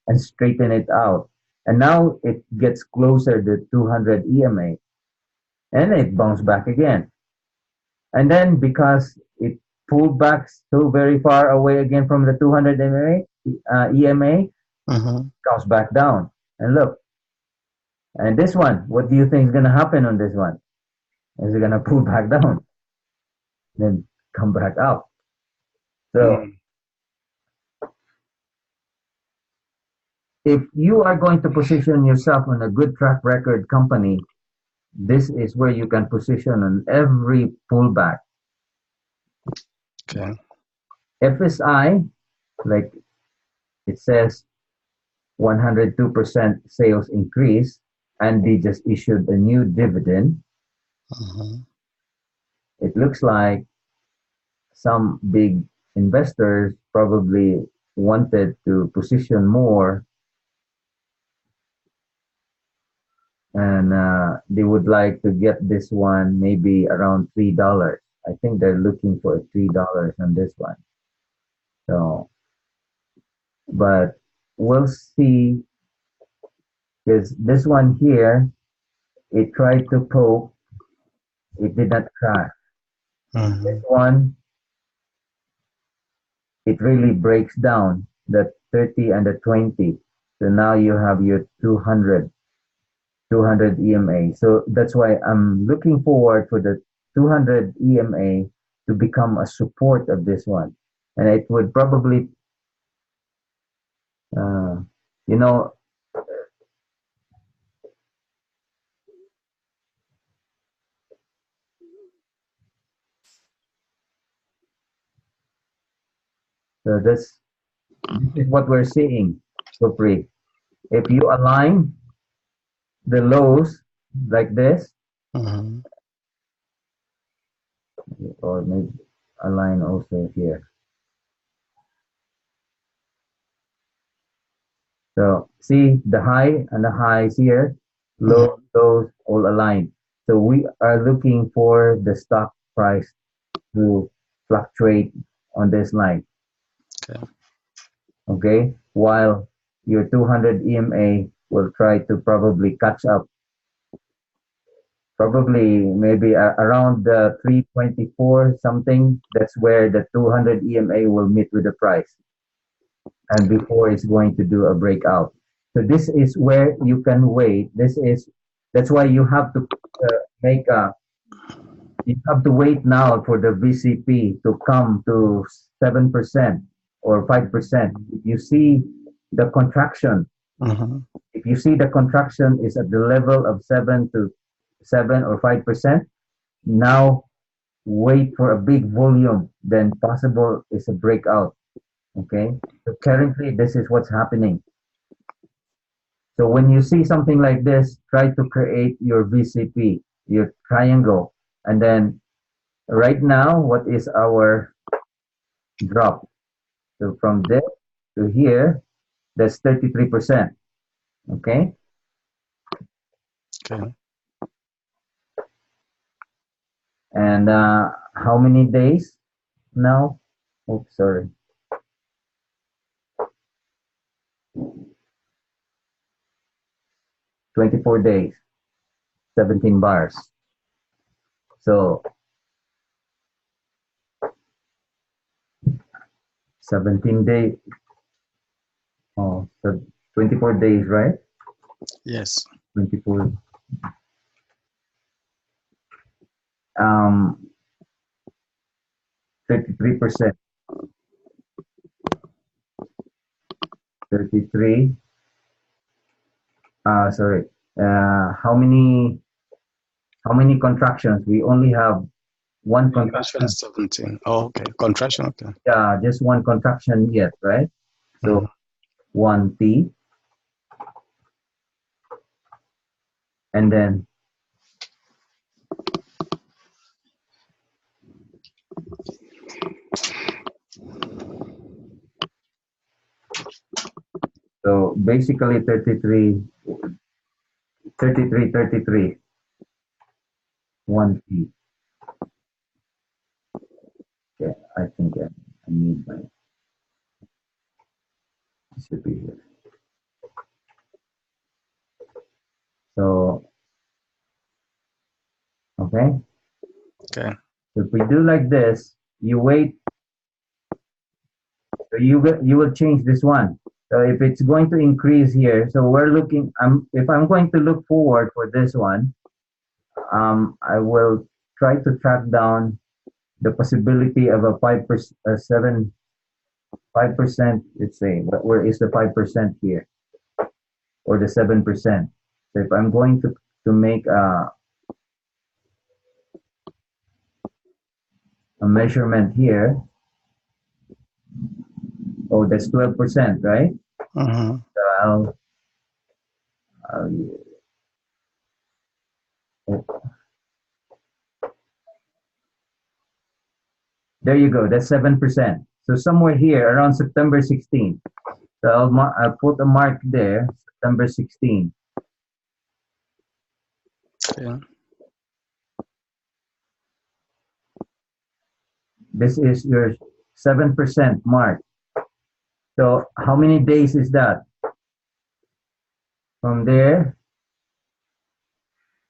And straighten it out. And now it gets closer to 200 EMA and it bounced back again. And then because it pulled back so very far away again from the 200 EMA, Mm-hmm. comes back down. And look, and this one, what do you think is going to happen on this one? Is it going to pull back down, then come back up? So Mm. if you are going to position yourself on a good track record company, this is where you can position on every pullback. Okay. FSI, like it says, 102% sales increase, and they just issued a new dividend. Mm-hmm. It looks like some big investors probably wanted to position more, and they would like to get this one maybe around $3. I think they're looking for $3 on this one. So, but we'll see, because this one here, it tried to poke, it did not crash. This Mm-hmm. one, it really breaks down the 30 and the 20. So now you have your 200 EMA. So that's why I'm looking forward for the 200 EMA to become a support of this one. And it would probably, uh, you know, this is what we're seeing. So free. If you align the lows like this, Mm-hmm. or maybe align also here. So see the high and the highs here, Mm-hmm. low, lows all aligned. So we are looking for the stock price to fluctuate on this line. Okay. Okay, while your 200 EMA will try to probably catch up, probably maybe around the 324 something. That's where the 200 EMA will meet with the price, and before it's going to do a breakout. So this is where you can wait. That's why you have to make a you have to wait now for the VCP to come to 7%. or 5%. If you see the contraction, if you see the contraction is at the level of 7 or 5%, now wait for a big volume, then possible is a breakout. Okay, so currently this is what's happening. So when you see something like this, try to create your VCP, your triangle, and then right now, what is our drop? So from there to here, that's 33%. Okay. Okay. And how many days now? Oops, sorry. 24 days, 17 bars. So 17 days. Oh, so 24 days, right? Yes. 24. 33%. 33. Sorry. How many contractions? We only have one contraction. 17. Oh, okay. Contraction. Okay. Yeah, just one contraction yet, right? So 1T, and then so basically 33, 1T. Okay, I think I need my, it should be here. So, okay. Okay. So if we do like this, you wait, so you will change this one. So if it's going to increase here, so we're looking, if I'm going to look forward for this one, I will try to track down the possibility of a 5%, 5%, let's say, but where is the 5% here? Or the 7%. So if I'm going to make a measurement here, oh, that's 12%, right? So I'll oh, there you go, that's 7%. So somewhere here around September 16th. So I'll put a mark there, September 16th. Yeah. This is your 7% mark. So how many days is that? From there,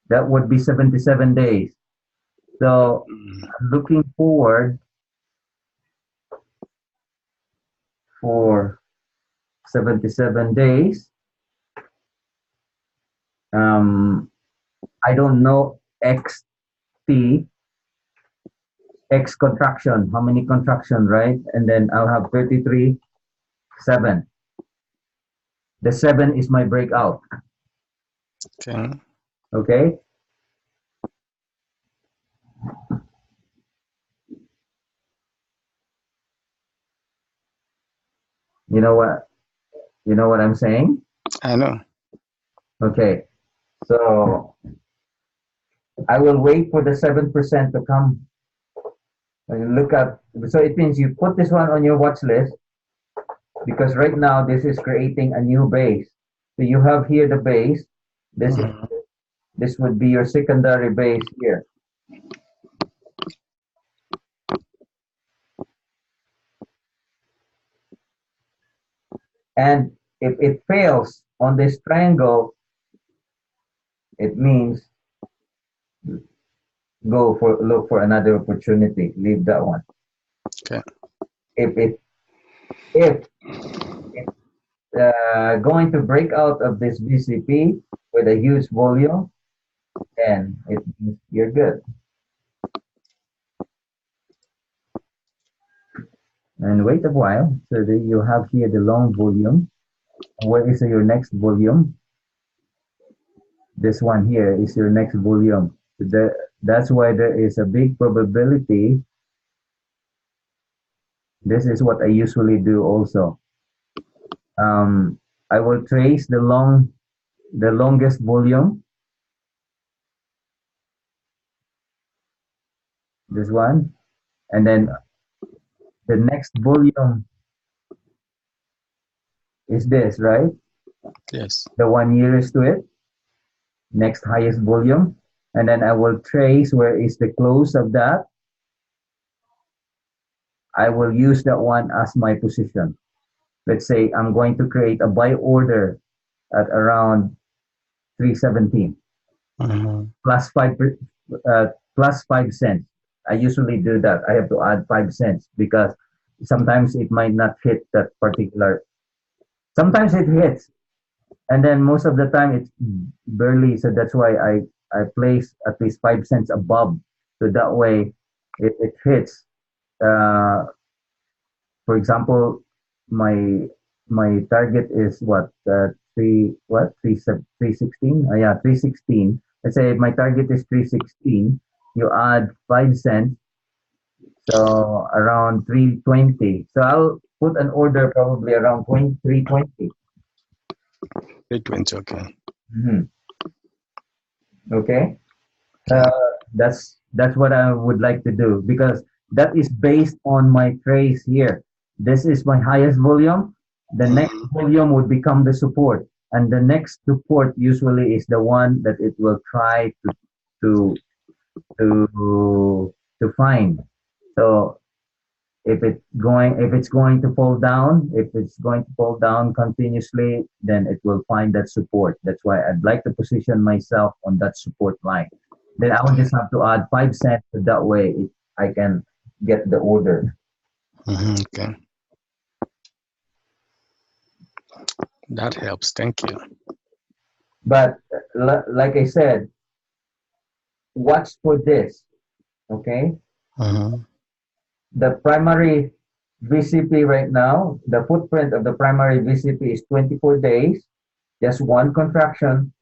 that would be 77 days. So I'm looking forward for 77 days. I don't know XT, X contraction, how many contraction, right? And then I'll have 33, 7. The 7 is my breakout. Okay. Okay? You know what? You know what I'm saying? I know. Okay. So I will wait for the 7% to come. And look at, so it means you put this one on your watch list because right now this is creating a new base. So you have here the base. This would be your secondary base here. And if it fails on this triangle, it means look for another opportunity. Leave that one. Okay. If going to break out of this VCP with a huge volume, then it means you're good. and wait a while. So that you have here the long volume. Where is your next volume? This one here is your next volume. That's why there is a big probability. This is what I usually do also. I will trace the longest volume, this one, and then the next volume is this, right? Yes. The one nearest to it, next highest volume, and then I will trace where is the close of that. I will use that one as my position. Let's say I'm going to create a buy order at around 317 Mm-hmm. plus uh, plus 5 cents. I usually do that. I have to add 5 cents because sometimes it might not hit that particular. Sometimes it hits, and then most of the time it's barely. So that's why I place at least 5 cents above, so that way it hits. Uh, for example, my my target is what, 316. Yeah, 316. Let's say my target is 316. You add 5 cents, so around 320. So I'll put an order probably around 320. 820, okay. Mhm. Okay. Okay. That's what I would like to do because that is based on my trace here. This is my highest volume. The next Mm-hmm. volume would become the support, and the next support usually is the one that it will try to to find. So if it's going to fall down, if it's going to fall down continuously, then it will find that support. That's why I'd like to position myself on that support line. Then I would Okay. just have to add 5 cents, so that way I can get the order. Mm-hmm. Okay. That helps. Thank you. But like I said, watch for this. Okay, Mm-hmm. the primary VCP right now, the footprint of the primary VCP is 24 days, just one contraction.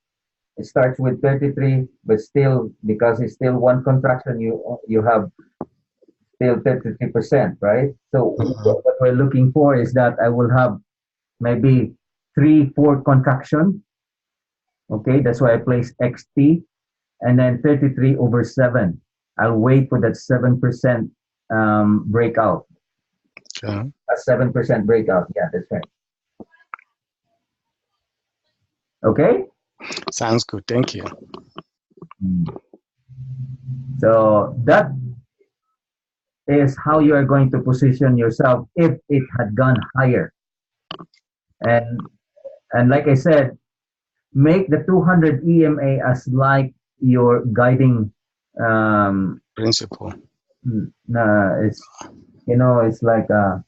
It starts with 33, but still, because it's still one contraction, you have still 33%, right? So Mm-hmm. what we're looking for is that I will have maybe 3, 4 contraction. Okay, that's why I place XT, and then 33 over 7. I'll wait for that 7% breakout. Okay. A 7% breakout. Yeah, that's right. Okay. Sounds good. Thank you. Mm. So that is how you are going to position yourself if it had gone higher. And like I said, make the 200 EMA as like your guiding. Um, Principle. it's it's like uh,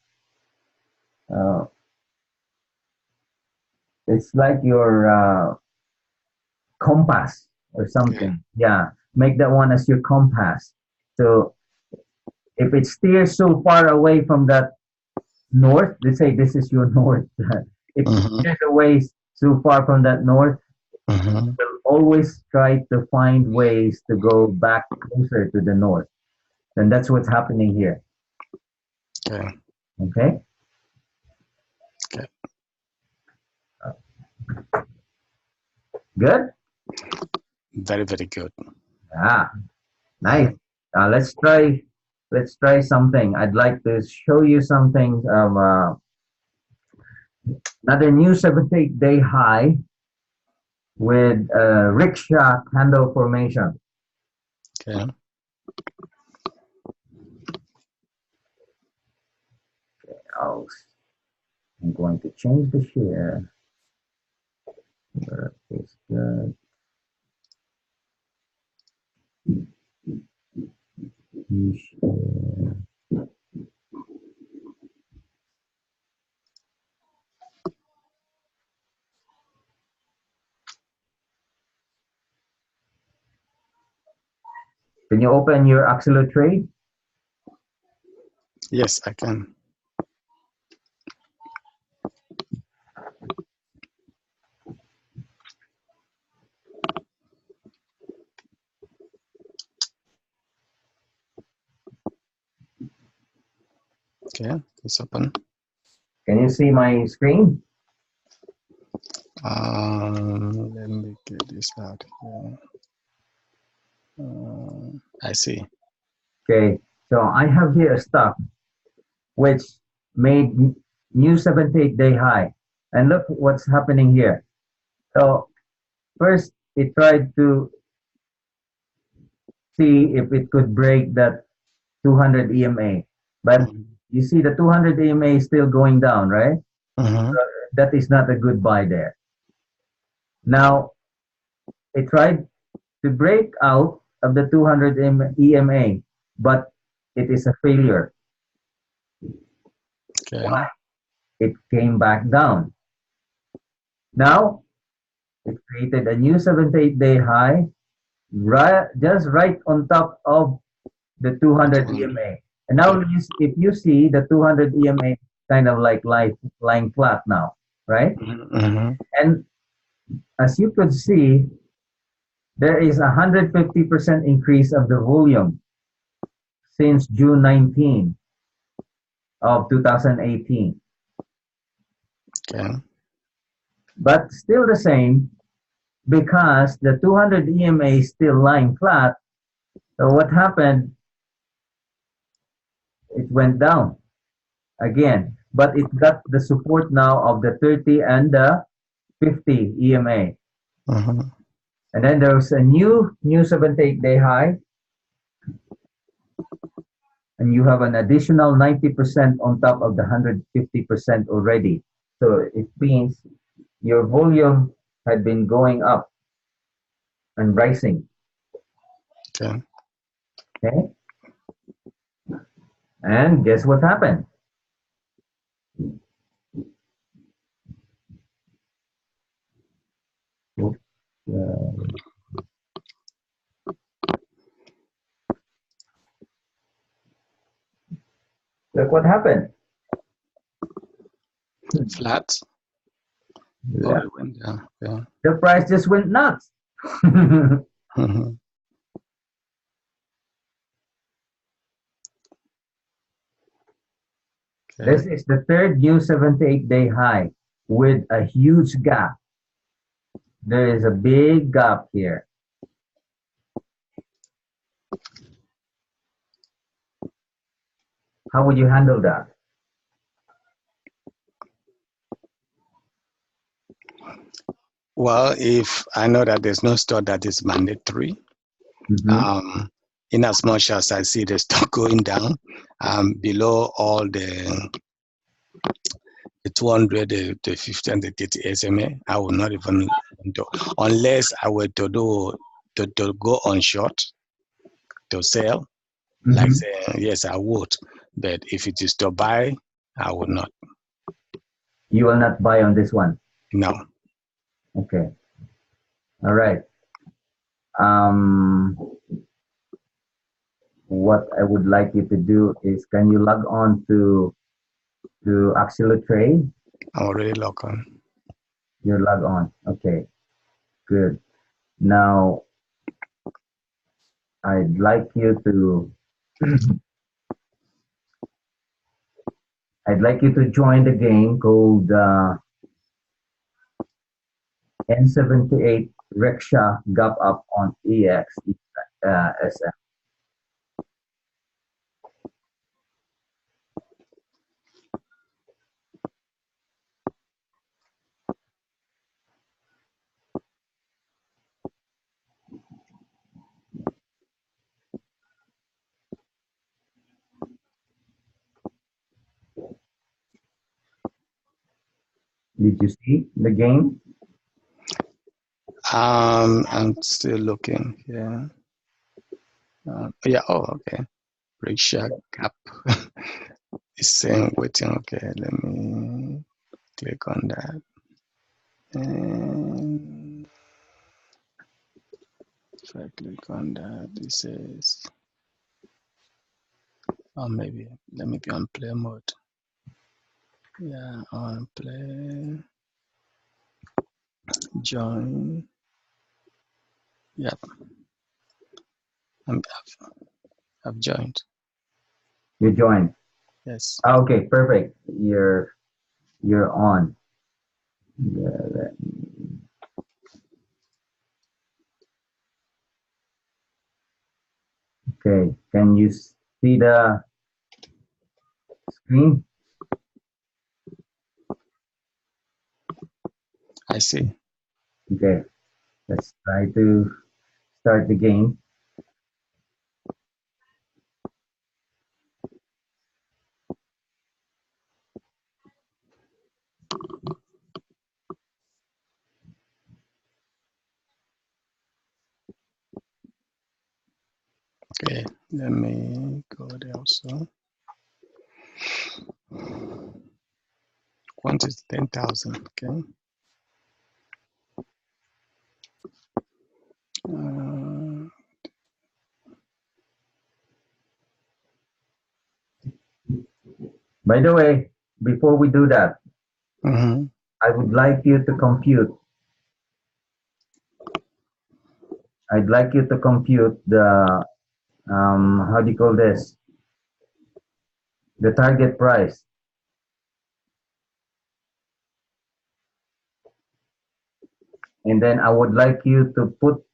it's like your compass or Okay. something. Yeah, make that one as your compass. So if it steers so far away from that north, let's say this is your north. If it Mm-hmm. steers away so far from that north, Mm-hmm. will always try to find ways to go back closer to the north. And that's what's happening here. Okay. Okay. Okay. Good. Very, very good. Ah, nice. Mm-hmm. Let's try something. I'd like to show you something. Another new 78-day high with rickshaw candle formation. Okay. I'll, I'm going to change the share. Where is good? Share. Can you open your Accelotrade? Yes, I can. Okay, it's open. Can you see my screen? Let me get this out here. I see. Okay, so I have here a stock which made new 78-day high. And look what's happening here. So first it tried to see if it could break that 200 EMA. But you see the 200 EMA is still going down, right? Mm-hmm. That is not a good buy there. Now, it tried to break out of the 200 EMA, but it is a failure. Okay. Why? It came back down. Now, it created a new 78-day high, just right on top of the 200 EMA. And now, if you see the 200 EMA kind of like lying flat now, right? Mm-hmm. And as you could see, there is a 150% increase of the volume since June 19 of 2018. Okay. But still the same because the 200 EMA is still lying flat. So what happened? It went down again, but it got the support now of the 30 and the 50 EMA. Mm-hmm. And then there's a new 78-day high, and you have an additional 90% on top of the 150% already. So it means your volume had been going up and rising. Okay. Okay. And guess what happened? Oops. Look what happened. Flat. Yeah. Oh, it went down. Yeah. The price just went nuts. Mm-hmm. Okay. This is the third new 78-day high with a huge gap. There is a big gap here. How would you handle that? Well, if I know that there's no store that is mandatory, Mm-hmm. in as much as I see the stock going down, below all the 200, the 50, and the 30 SMA, I will not even do, unless I were to go on short to sell. Like Mm-hmm. say, yes, I would, but if it is to buy, I would not. You will not buy on this one. No. Okay. All right. Um, what I would like you to do is, can you log on to Accelotrade? I'm already locked on. You're log on. Okay. Good. Now, I'd like you to I'd like you to join the game called N78 Rickshaw Gap Up on AXSM. Did you see the game? I'm still looking. Yeah. Yeah. Oh, okay. Rickshaw gap. It's saying waiting. Okay. Let me click on that. And if I click on that, it says, oh, maybe let me be on play mode. Yeah, on play. Join. Yep. I've joined. You joined. Yes. Okay, perfect. You're on. Yeah, okay. Can you see the screen? I see. Okay. Let's try to start the game. Okay, let me go there also. Quantity 10,000. Okay. By the way, before we do that, Mm-hmm. I would like you to compute. I'd like you to compute the how do you call this? The target price. And then I would like you to put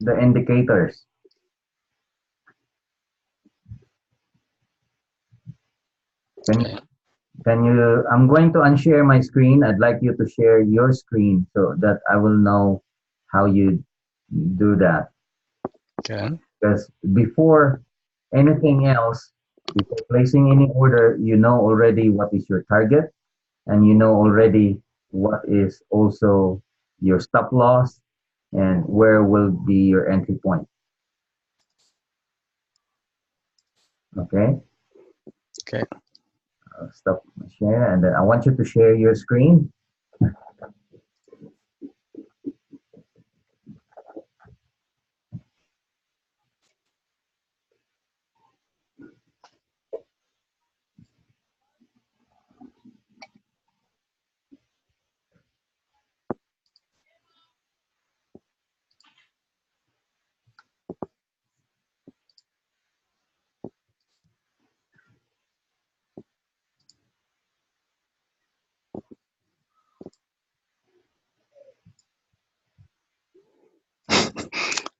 the indicators. Can Okay. can you? I'm going to unshare my screen. I'd like you to share your screen so that I will know how you do that. Okay. Because before anything else, before placing any order, you know already what is your target, and you know already what is also your stop loss and where will be your entry point. Okay, Okay. stop share, and then I want you to share your screen.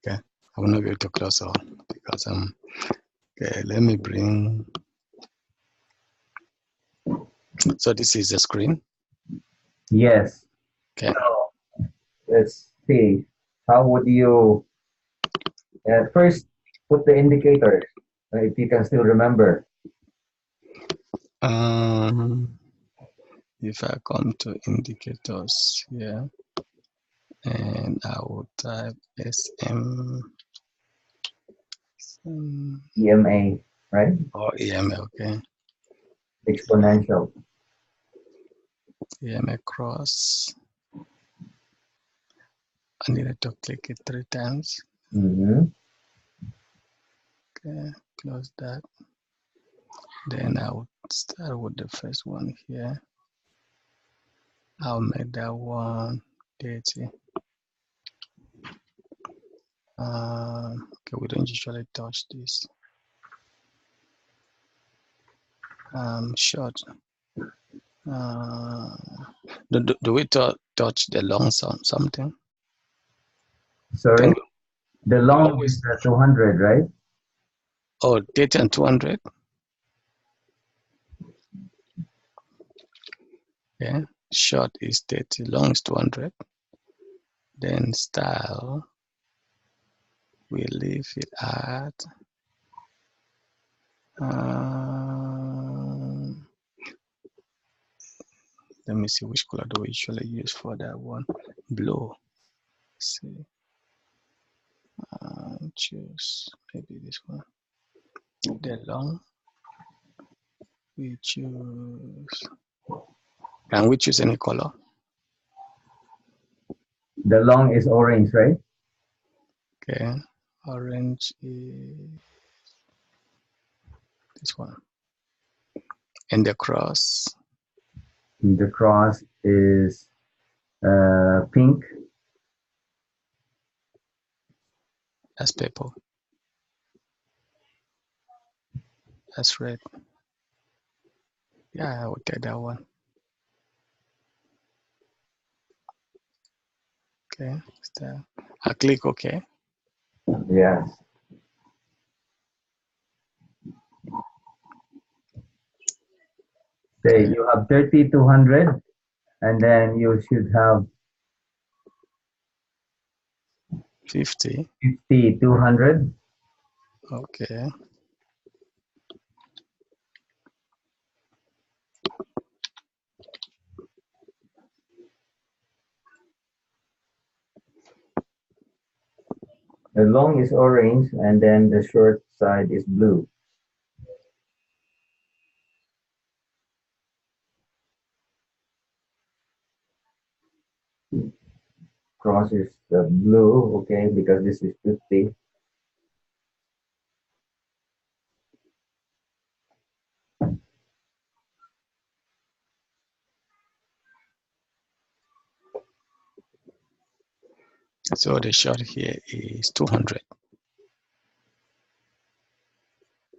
Okay. I will not be able to close all because okay, let me bring so this is the screen. Yes. Okay. So let's see. How would you first put the indicators if you can still remember? If I come to indicators here and I will type SM EMA, right? or EMA, okay. Exponential. EMA cross. I needed to click it 3 times. Mm-hmm. Okay, close that. Then I would start with the first one here. I'll make that one 30. Okay, we don't usually touch this. Short. Do we touch the long something? Sorry, Then the we long is always, 200, right? oh, 30 and 200. Yeah, short is 30, long is 200. Then style, we leave it at let me see which color do we usually use for that one. Blue. Let's see. Choose maybe this one. The long we choose. Can we choose any color? The long is orange, right? Okay. Orange is this one. And the cross The cross is pink. as purple. That's red. Yeah, I will take that one. Okay, so I click OK. Yes. Say Okay. you have 30, 200, and then you should have 50. 50, 200. Okay. The long is orange, and then the short side is blue. Cross is blue, okay, because this is 50. So the short here is 200.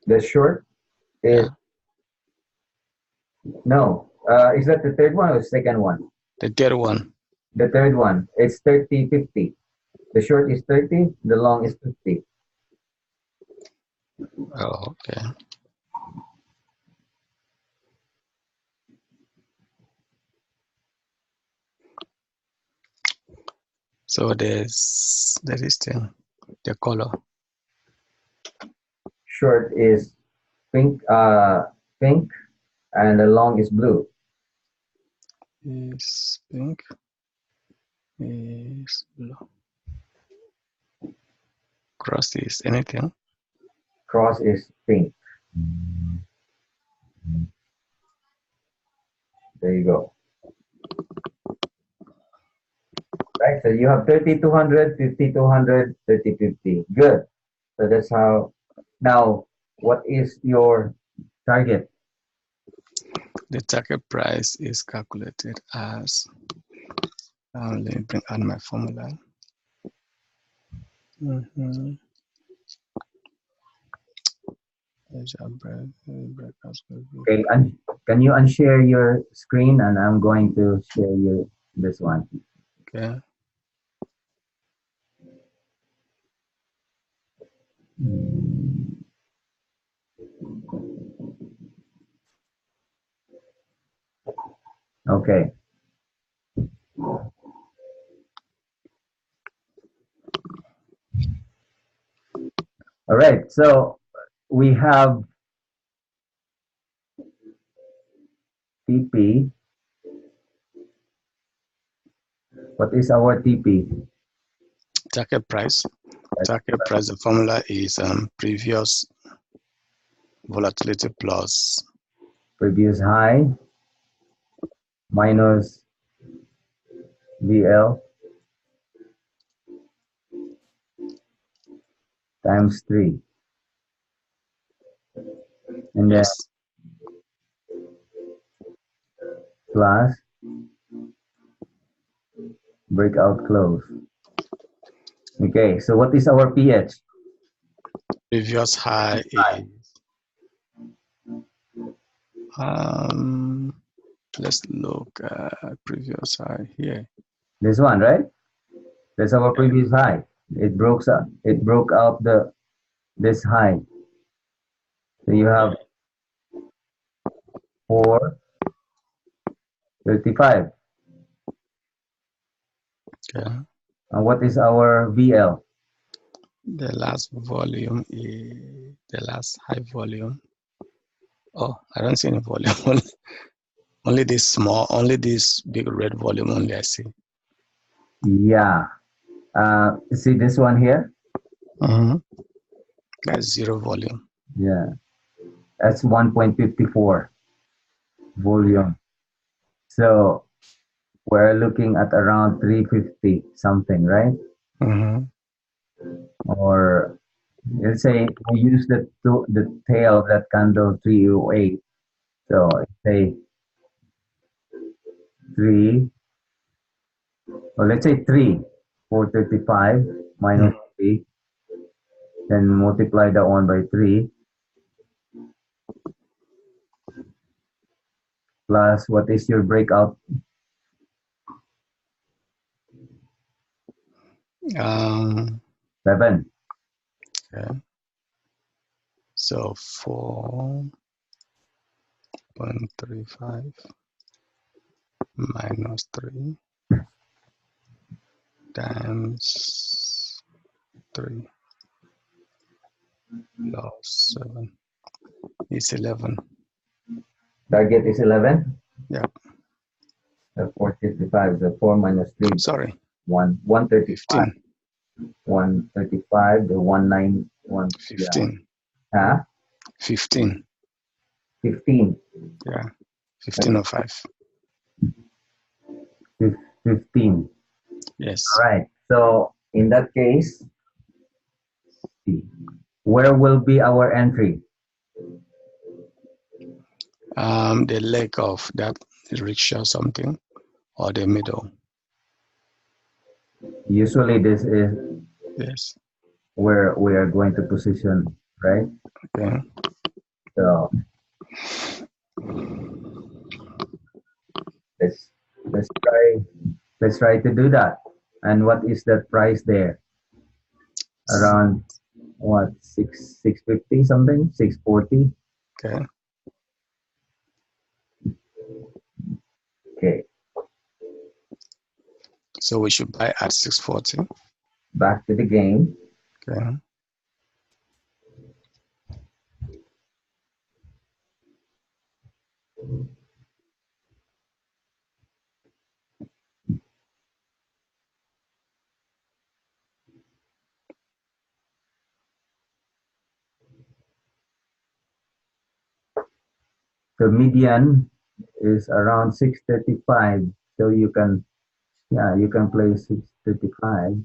The short is, Yeah. no, is that the third one or the second one? The third one. The third one, it's 30, 50. The short is 30, the long is 50. Oh, okay. So there's this thing, the color. Short is pink, pink, and the long is blue. Is pink. Is blue. Cross is anything. Cross is pink. There you go. Right, so you have 30, 200, 50, 200, 30, 50. Good. So that's how. Now, what is your target? The target price is calculated as. Let me bring out my formula. Okay, can you unshare your screen, and I'm going to share you this one. Okay. Okay. All right. So we have TP. What is our TP? Target price. Target price. The formula is previous volatility plus Previous high minus VL times 3. And then yes. plus breakout close. Okay, so what is our PH? Previous high is let's look at previous high here. This one, right? That's our previous high. It broke up. It broke out this high. So you have 435. Okay. And what is our VL? The last volume is the last high volume. Oh, I don't see any volume. Only this small, only this big red volume only I see. Yeah. See this one here? That's zero volume. Yeah. That's 1.54 volume. So we're looking at around 350 something, right? Or let's say we use the tail of that candle 308. So say 3, or let's say 3, 435 minus 3, then multiply that one by 3. plus what is your breakout? Um, 7. okay. So 4.35 minus 3 times 3 plus 7 is 11. Target is 11. Yeah. The 455. The 4 minus 3. Sorry, 135. 15. 135. The 191. Yeah. 15. Huh? 15. 15. Yeah. 15.05. 15. Yes. All right. So in that case, where will be our entry? The leg of that rickshaw something or the middle. Usually this is Yes. where we are going to position, right? Okay. So let's let's try let's try to do that. And what is that price there? Around what, 650 something? 640? Okay. Okay. So we should buy at 640. Back to the game. Okay. The median is around 635. So you can, yeah, you can play 635,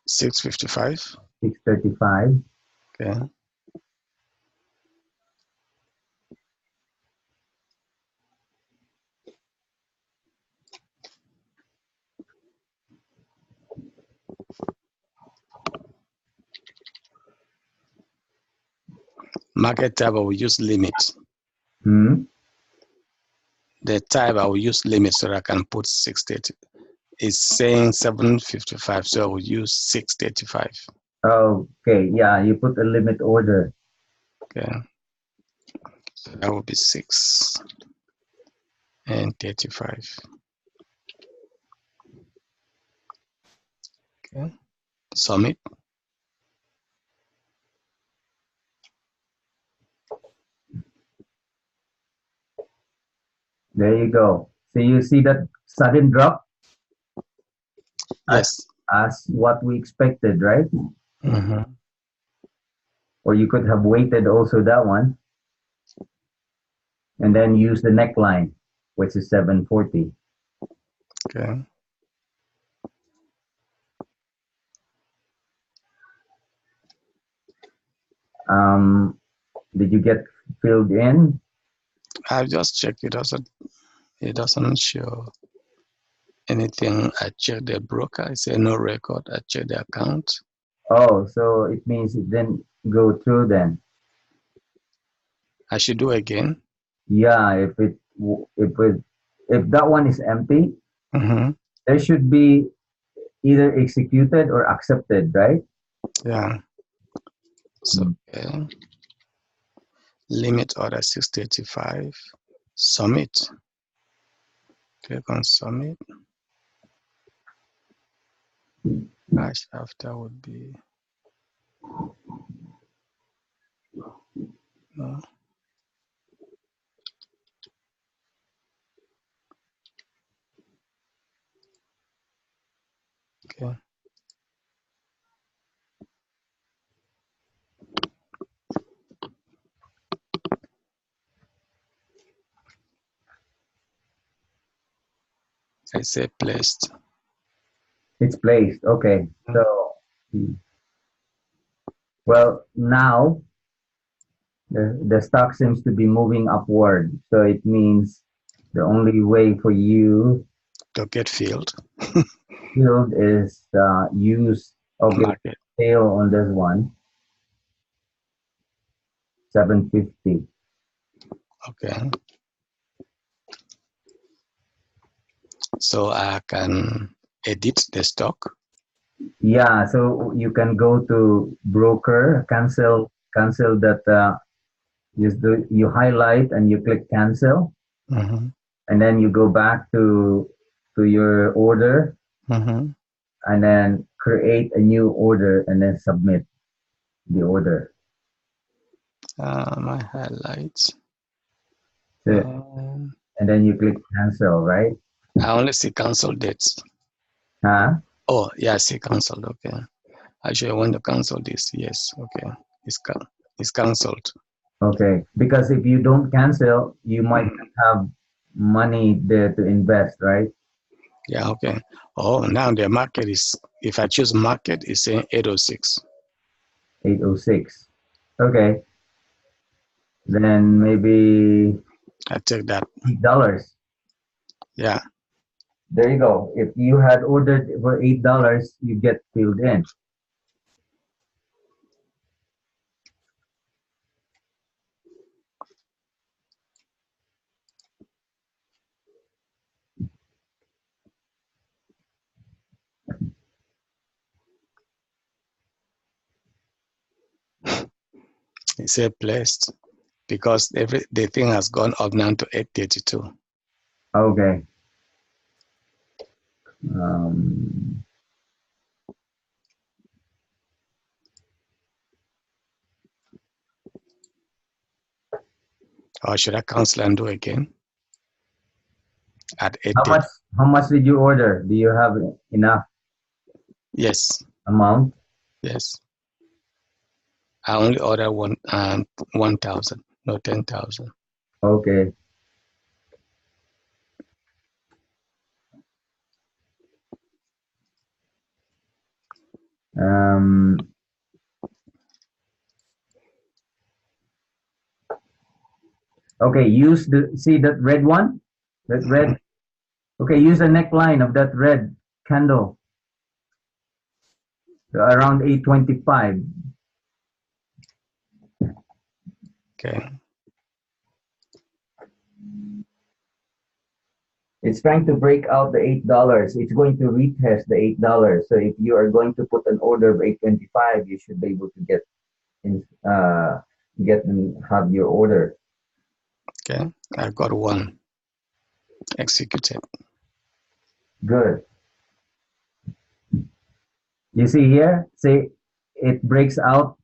655. 635. Okay. Market tab, I will use limit. Hmm. The tab, I will use limit so that I can put 630. It's saying 755, so I will use 635. Okay, yeah, you put a limit order. Okay. So that will be 6 and 35. Okay. Submit. There you go. So you see that sudden drop as Yes. as what we expected, right? Mm-hmm. Or you could have waited also that one and then use the neckline, which is 740. Okay. Did you get filled in? I've just checked. It doesn't show anything. I checked the broker. It said no record. I checked the account. Oh, so it means it didn't go through then. I should do again. Yeah, if that one is empty, Mm-hmm. there should be either executed or accepted, right? Yeah. So okay. Limit order 635. Submit. Click on submit. Hash after would be no. Okay. I say placed. It's placed. Okay. So, well, now the stock seems to be moving upward. So it means the only way for you To get filled. field is use, okay, Market. sale on this one, 750. Okay. so I can edit the stock. Yeah, so you can go to broker, cancel that. You highlight and you click cancel, Mm-hmm. and then you go back to your order, Mm-hmm. and then create a new order and then submit the order. My highlights. So, and then you click cancel, right? I only see cancel dates. Huh? Oh, yeah, I see cancelled. Okay. Actually, I want to cancel this. Yes. Okay. It's cancelled. Okay. Because if you don't cancel, you might not have money there to invest, right? Yeah. Okay. Oh, now the market is, if I choose market, it's saying 806. 806. Okay. Then maybe I take that. $8. Yeah. There you go. If you had ordered for $8, you get filled in. It said placed because the thing has gone up now to 832. Okay. Um, Or should I cancel and do again at how 830? much how much did you order? Do you have enough Yes. amount? Yes. I only order 1,000, no 10,000. Okay. Um, okay, use see that red one? That red. Okay, use the neckline of that red candle around 825. Okay. It's trying to break out the $8. It's going to retest the $8. So if you are going to put an order of 825, you should be able to in get and have your order. Okay. I got one executed. Good. You see here? See, it breaks out.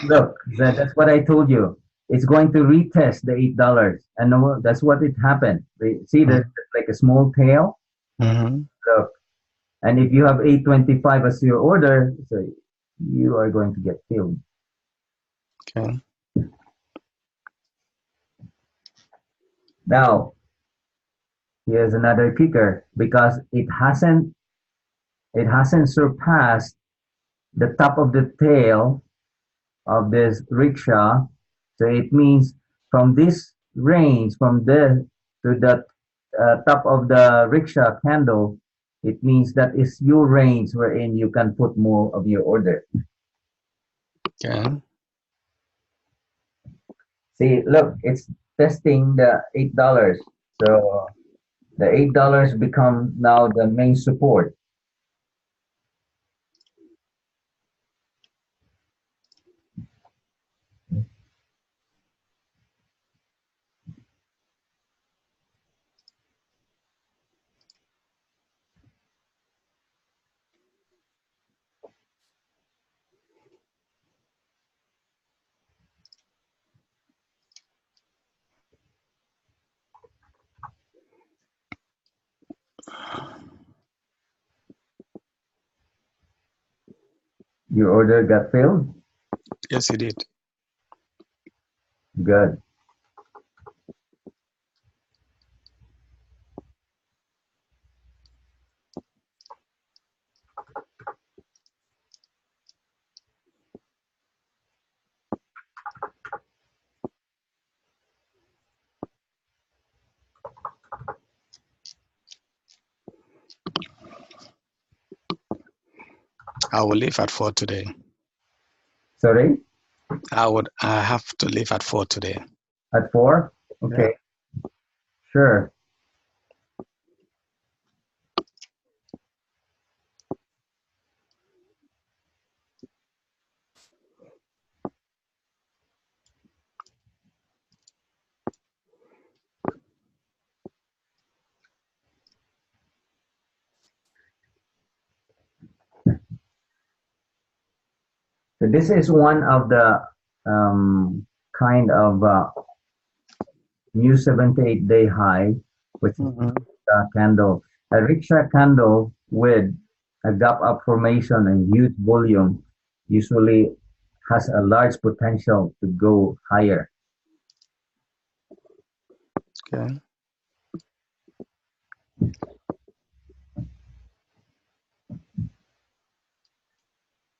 Look, that's what I told you. It's going to retest the $8, and that's what it happened. See, there's like a small tail. Mm-hmm. Look, and if you have 825 as your order, so you are going to get filled. Okay. Now, here's another kicker because it hasn't surpassed the top of the tail of this rickshaw. So it means from this range, from the to the top of the rickshaw candle, it means that is your range wherein you can put more of your order. Okay. See, look, it's testing the $8. So the $8 become now the main support. Your order got filled? Yes, it did. Good. I will leave at 4 today. Sorry? I have to leave at 4 today. At 4? Okay. Yeah. Sure. So this is one of the kind of new 78-day high, which is a candle, a rickshaw candle with a gap up formation and huge volume usually has a large potential to go higher. Okay.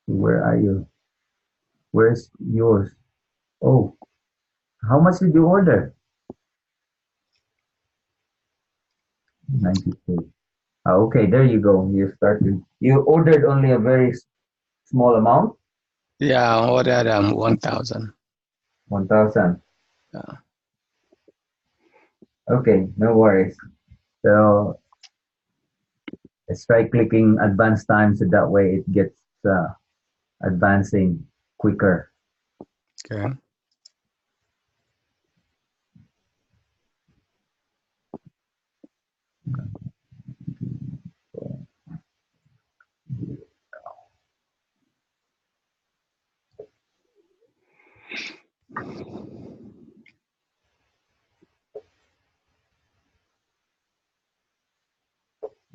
Where are you? Where's yours? Oh, how much did you order? 92. Okay, there you go. You started. You ordered only a very small amount, Yeah, I ordered 1,000. 1,000. Yeah. Okay, no worries. So let's try clicking advanced time so that way it gets advancing quicker. Okay.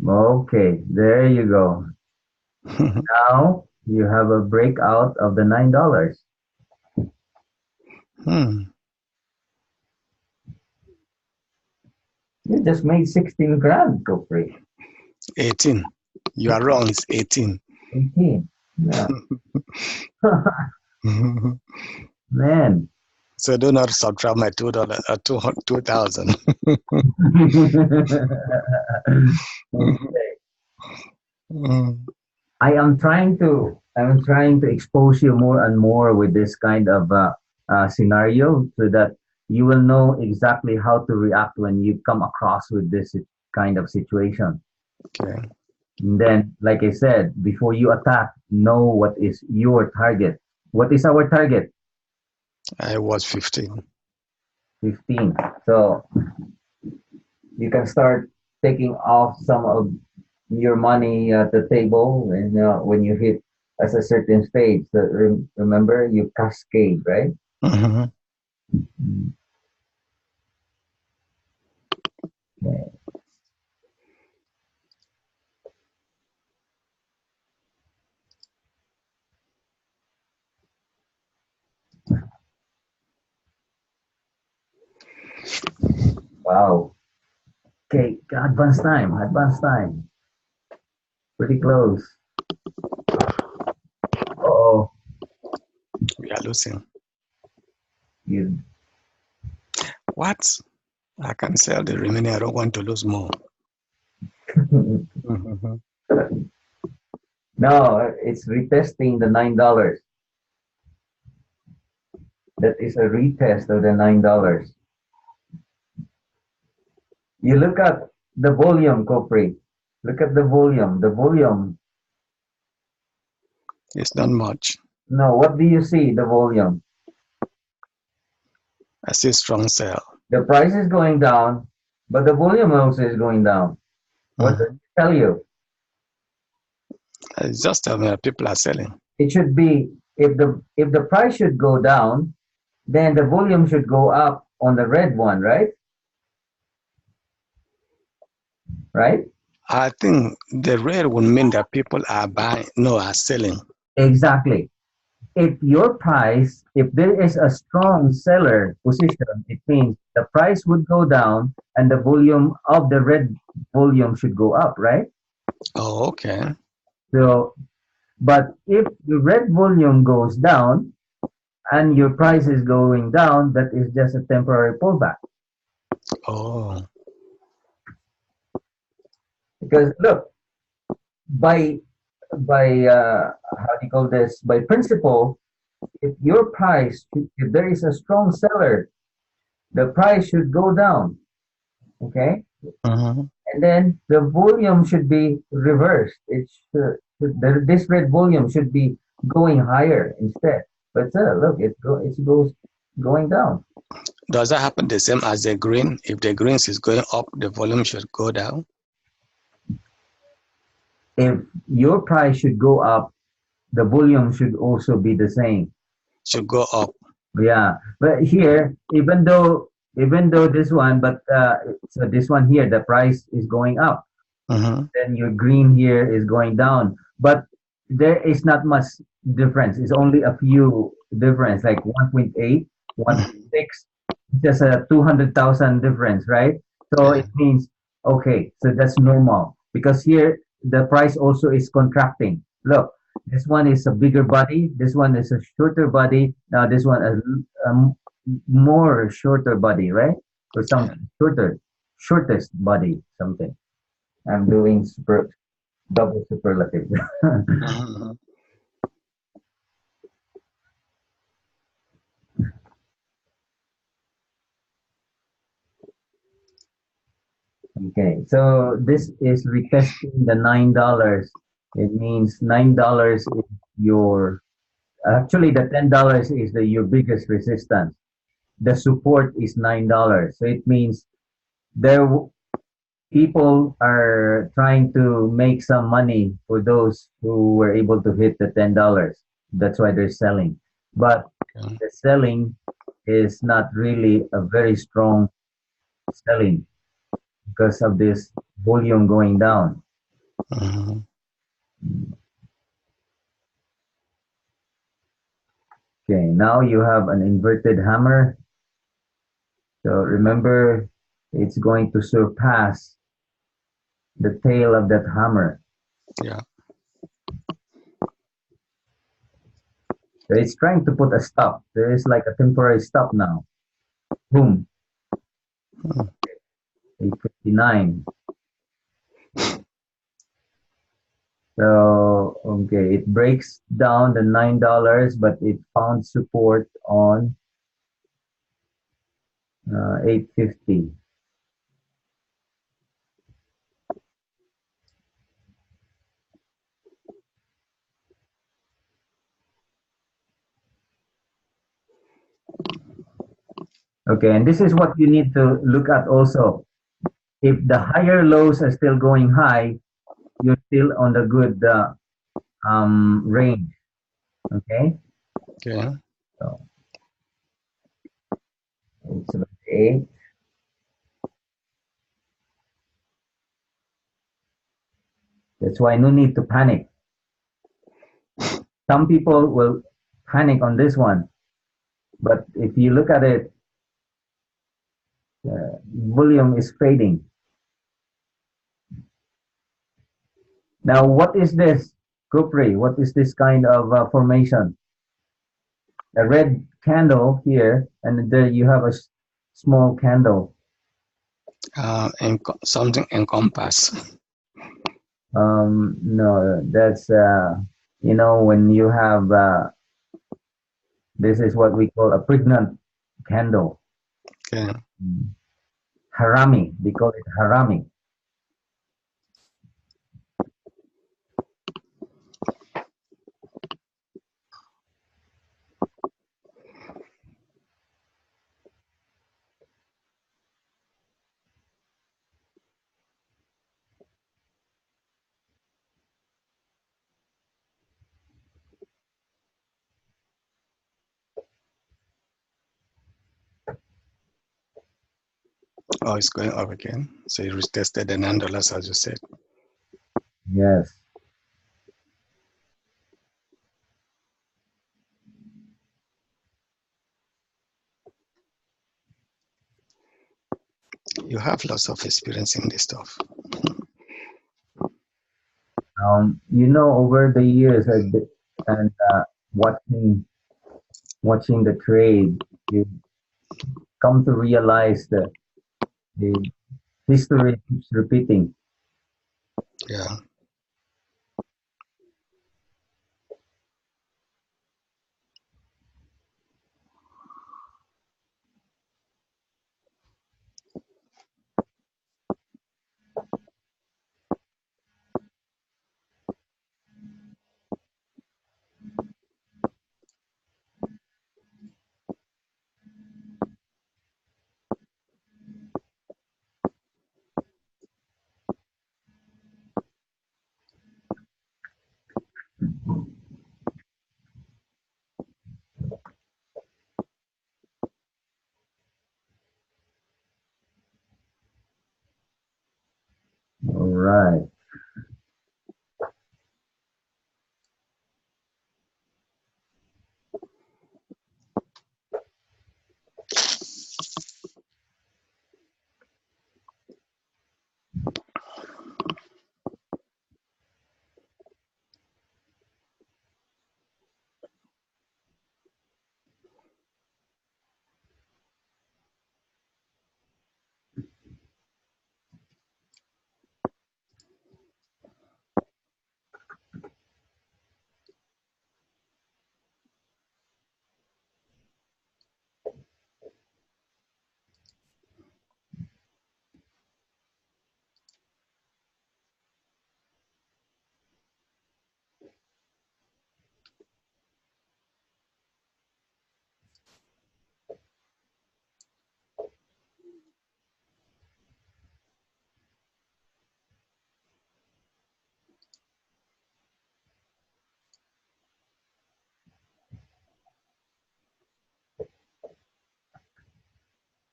Okay, there you go. Now you have a breakout of the $9. You just made 16 grand, Kufre. 18. You are wrong. It's 18. 18. Yeah. Man. So do not subtract my $2, 2,000. Okay. I'm trying to expose you more and more with this kind of scenario so that you will know exactly how to react when you come across with this kind of situation. Okay. And then, like I said, before you attack, know what is your target. What is our target? I was 15. 15. So you can start taking off some of your money at the table when you hit as a certain stage. So remember, you cascade, right? Okay. Wow. Okay, advance time, advance time. Pretty close. Oh, We are losing. you. What? I can sell the remaining. I don't want to lose more. No, it's retesting the $9. That is a retest of the $9. You look at the volume, Kufre. Look at the volume. The volume. It's not much. No, what do you see? The volume. I see strong sell. The price is going down, but the volume also is going down. What does it tell you? It's just people are selling. It should be if the price should go down, then the volume should go up on the red one, right? Right? I think the red would mean that people are buying, no, are selling. Exactly. If your price, if there is a strong seller position, it means the price would go down and the volume of the red volume should go up, right? Oh, okay. So, but if the red volume goes down and your price is going down, that is just a temporary pullback. Oh. Because look, by how do you call this? By principle, if your price, if there is a strong seller, the price should go down. Okay, and then the volume should be reversed. This red volume should be going higher instead. But look, it goes going down. Does that happen the same as the green? If the greens is going up, the volume should go down? If your price should go up, the volume should also be the same. Should go up. Yeah, but here, even though this one, but so this one here, the price is going up. Mm-hmm. Then your green here is going down. But there is not much difference. It's only a few difference, like 1.8, Mm-hmm. 1.6, just a 200,000 difference, right? So Yeah. it means, okay, so that's normal because here the price also is contracting. Look, this one is a bigger body, this one is a shorter body, now this one is more shorter body, right? Or Yeah. some shortest body, something. I'm doing double superlative. Mm-hmm. Okay, so this is retesting the $9. It means $9 is your actually the $10 is your biggest resistance. The support is $9. So it means there people are trying to make some money for those who were able to hit the $10. That's why they're selling. But Okay. the selling is not really a very strong selling because of this volume going down. Mm-hmm. Okay, now you have an inverted hammer. So remember, it's going to surpass the tail of that hammer. Yeah. So it's trying to put a stop. There is like a temporary stop now. Boom, Mm. 859. So, okay, it breaks down the $9, but it found support on 850. Okay, and this is what you need to look at also. If the higher lows are still going high, you're still on the good range. Okay, Okay. so it's about 8. That's why no need to panic. Some people will panic on this one, but if you look at it, volume is fading. Now, what is this, Kufre? What is this kind of formation? A red candle here, and there you have a small candle. Something encompass. No, that's when you have this is what we call a pregnant candle. Okay. Mm. Harami, they call it harami. Oh, it's going up again. So you retested the $9 as you said. Yes. You have lots of experience in this stuff. Over the years, and watching the trade, you come to realize that the history keeps repeating. Yeah. Right.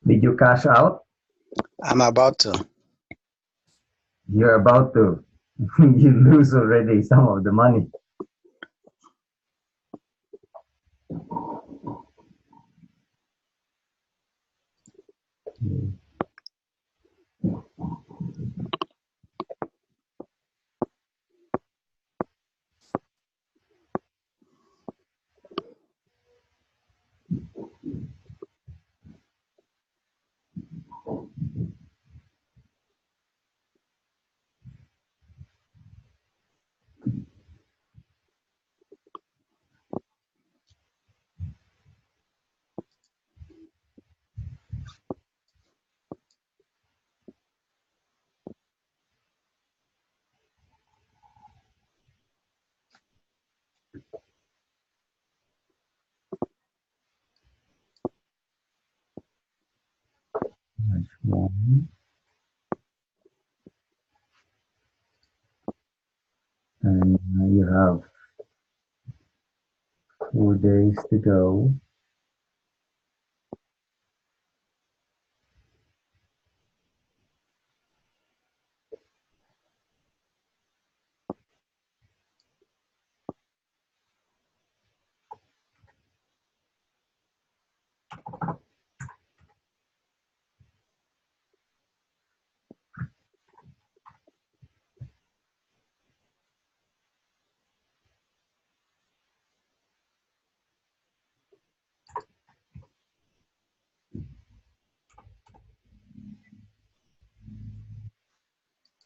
Did you cash out? I'm about to. You're about to. You lose already some of the money. That's one. And you have 4 days to go.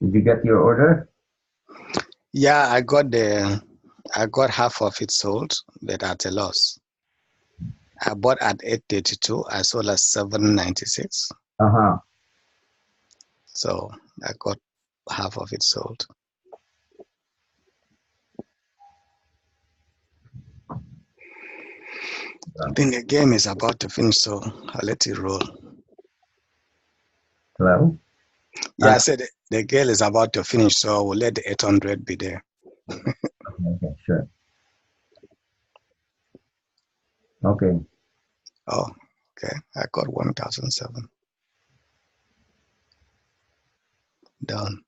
Did you get your order? Yeah, I got half of it sold, but at a loss. I bought at 832. I sold at 796. Uh-huh. So I got half of it sold. I think the game is about to finish, so I'll let it roll. Hello? Yeah, I said the girl is about to finish, so I will let the 800 be there. Okay, sure. Okay. Oh, okay. I got 1007. Done.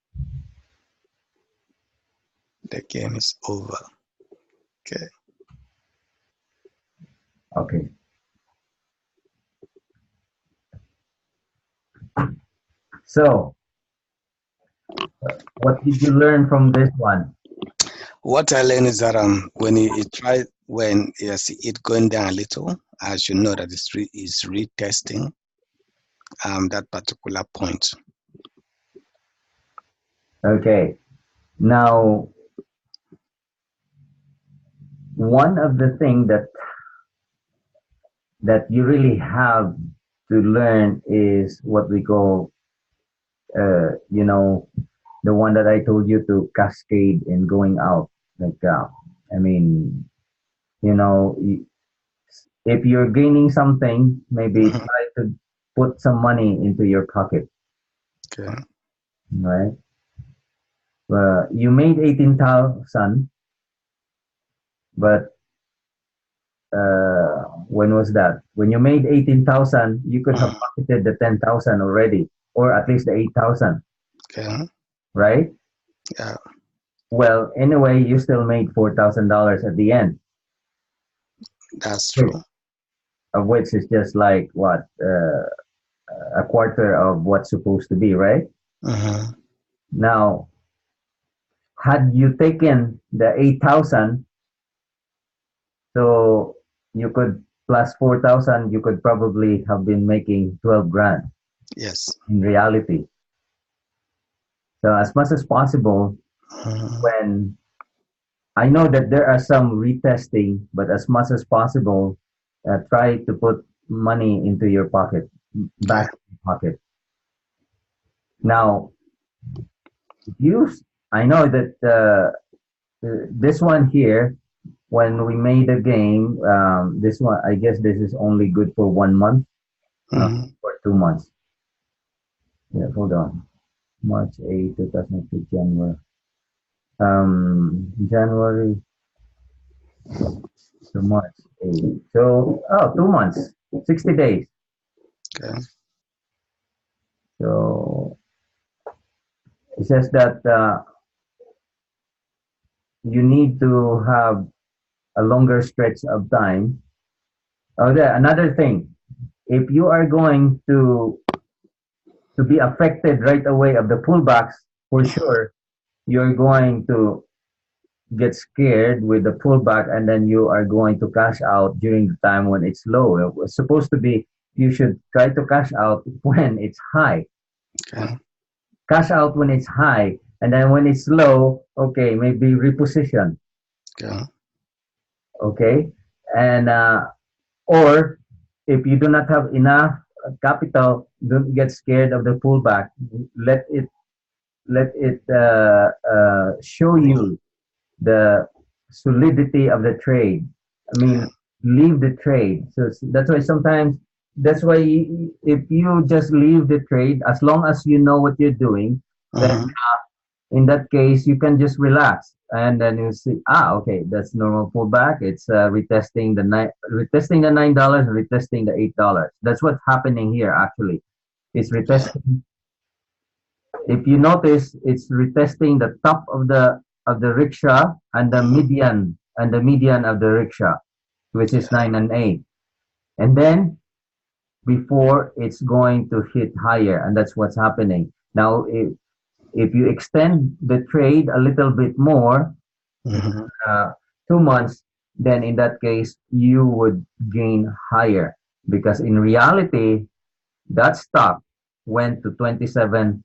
The game is over. Okay. Okay. So, what did you learn from this one? What I learned is that when you see it going down a little, I should know that it's retesting that particular point. Okay. Now, one of the things that you really have to learn is what we call, you know, the one that I told you to cascade and going out. Like, I mean, you know, if you're gaining something, maybe Mhm. try to put some money into your pocket, Okay. right? You made 18,000, but when was that? When you made 18,000, you could have Mhm. pocketed the 10,000 already, or at least the 8,000, Okay. right? Yeah, Well, anyway, you still made $4,000 at the end, that's which, true. of which is just like what, a quarter of what's supposed to be, right? Mm-hmm. Now, had you taken the 8,000, so you could plus 4,000, you could probably have been making 12 grand Yes. in reality. So as much as possible, Mm-hmm. when I know that there are some retesting, but as much as possible, try to put money into your pocket, Yeah. back in your pocket. Now, use. I know that this one here, when we made the game, this one, I guess this is only good for 1 month, Mm-hmm. or 2 months. Yeah, hold on. March 8, 2002, January. January to March 8. So, 2 months, 60 days. Okay. So, it says that you need to have a longer stretch of time. Oh, there, another thing. If you are going to be affected right away of the pullbacks, for sure, you're going to get scared with the pullback, and then you are going to cash out during the time when it's low. It was supposed to be you should try to cash out when it's high. Okay. Cash out when it's high, and then when it's low, okay, maybe reposition. Okay. Okay, and or if you do not have enough capital, don't get scared of the pullback. Let it show you the solidity of the trade. I Okay. mean, leave the trade. So that's why sometimes that's why if you just leave the trade, as long as you know what you're doing, then Mm-hmm. in that case you can just relax, and then you see, okay, that's normal pullback. It's retesting the $9, retesting the $8. That's what's happening here actually. It's Yeah. retesting. If you notice, it's retesting the top of the rickshaw and the median of the rickshaw, which is Yeah. 9 and 8. And then before it's going to hit higher, and that's what's happening. Now, if you extend the trade a little bit more, Mm-hmm. uh, 2 months, then in that case, you would gain higher because in reality, that stock went to $27.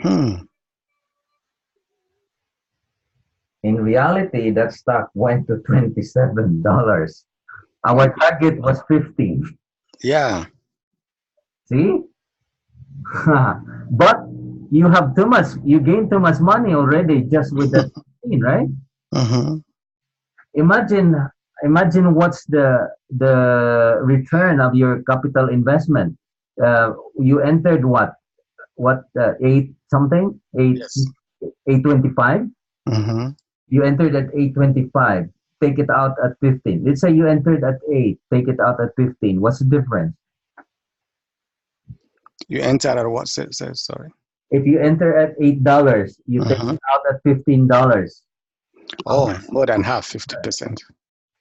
Hmm. In reality, that stock went to $27. Our target was 15. Yeah. See? But you have too much, you gain too much money already just with that 15, right? Mm-hmm. Imagine imagine what's the return of your capital investment. You entered what eight something eight Yes. 825. Mm-hmm. You entered at 825. Take it out at 15. Let's say you entered at 8. Take it out at 15. What's the difference? You entered at what? Sorry. If you enter at $8, you take Mm-hmm. it out at $15. Oh, more than half, 50%.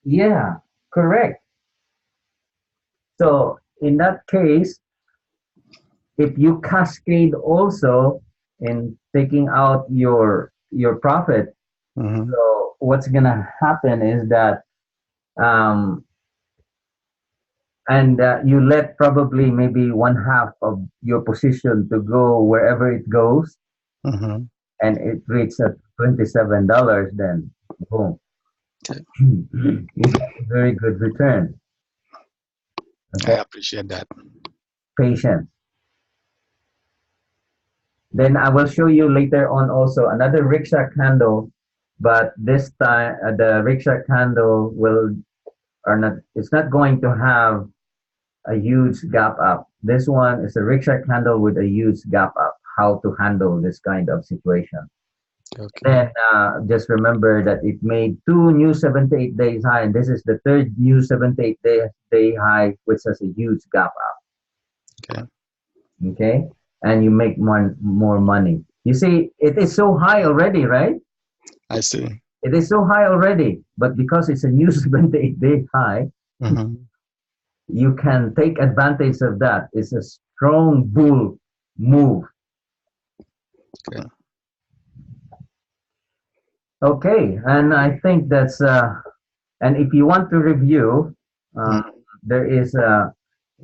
Yeah, correct. So in that case, if you cascade also in taking out your profit, Mm-hmm. so what's gonna happen is that um, and you let probably maybe one half of your position to go wherever it goes, Mm-hmm. and it reaches at $27, then boom, Okay. you get a very good return. I Okay, appreciate that. patience. Then I will show you later on also another rickshaw candle, but this time the rickshaw candle will are not. It's not going to have a huge gap up. This one is a rickshaw candle with a huge gap up. How to handle this kind of situation? Okay. Then just remember that it made two new 78 days high, and this is the third new 78 day high, which has a huge gap up. Okay. Okay. and you make more money. You see, it is so high already, right? I see. It is so high already, but because it's a new 78-day high, Mm-hmm. you can take advantage of that. It's a strong bull move. Okay. Okay, and I think that's and if you want to review, uh, Mm. there is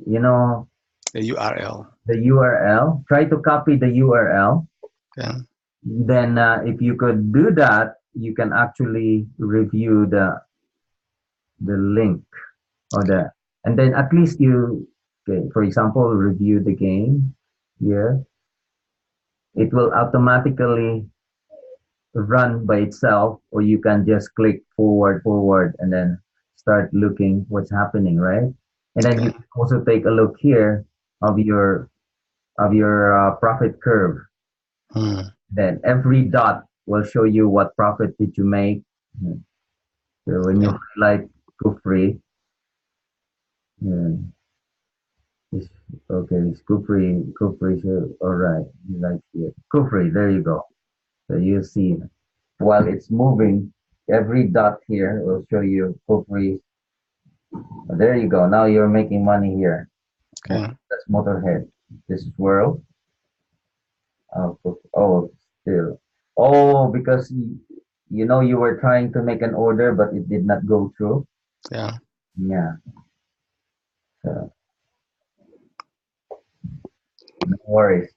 you know The URL. the URL. Try to copy the URL. Yeah. Then if you could do that, you can actually review the link or Okay. and then at least you, okay, for example, review the game here. It will automatically run by itself, or you can just click forward, and then start looking what's happening, right? And then you Okay. can also take a look here of your profit curve. Mm. Then every dot will show you what profit did you make. So when you Okay. highlight Kufre, yeah, it's, okay, it's Kufre, so, all right, you like it. Kufre, there you go. So you see, while it's moving, every dot here will show you Kufre. There you go. Now you're making money here. Okay. That's Motorhead. This swirl. Oh, still. Oh, because you were trying to make an order, but it did not go through. Yeah. Yeah. So no worries.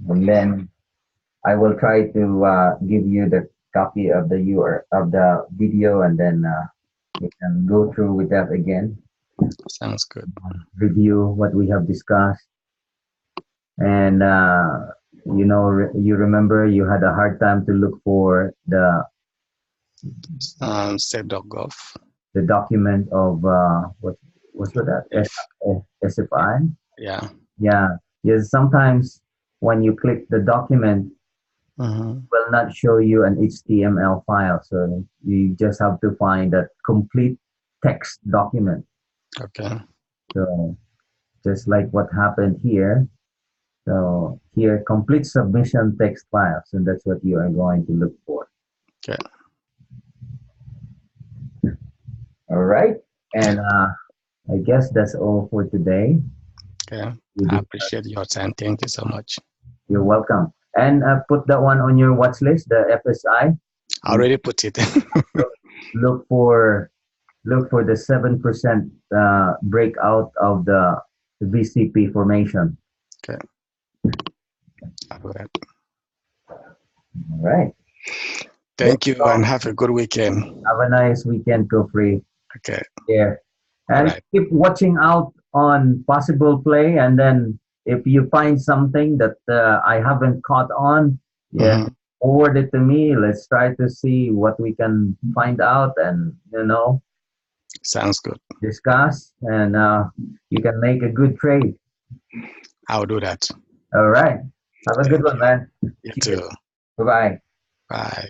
And then I will try to give you the copy of the UR of the video, and then you can go through with that again, Sounds good. review what we have discussed, and you remember you had a hard time to look for Save.gov. the document of what's that If SFI. yeah. Yeah, yes. Sometimes when you click the document, Mm-hmm. will not show you an HTML file. So you just have to find that complete text document. Okay. So just like what happened here. So here, complete submission text files, and that's what you are going to look for. Okay. All right. And I guess that's all for today. Okay. We I discussed- appreciate your time. Thank you so much. You're welcome. And put that one on your watch list, the FSI. I already put it. Look, look for the 7% breakout of the VCP formation. Okay. All right. All right. Thank you and have a good weekend. Have a nice weekend, Kufre. Okay. Yeah. All And right. keep watching out on possible play. And then if you find something that I haven't caught on, yeah, Mm-hmm. forward it to me. Let's try to see what we can find out and, Sounds good. discuss. And you can make a good trade. I'll do that. All right. Have a good Thank one, you. man. You Cheers. too. Bye-bye. Bye.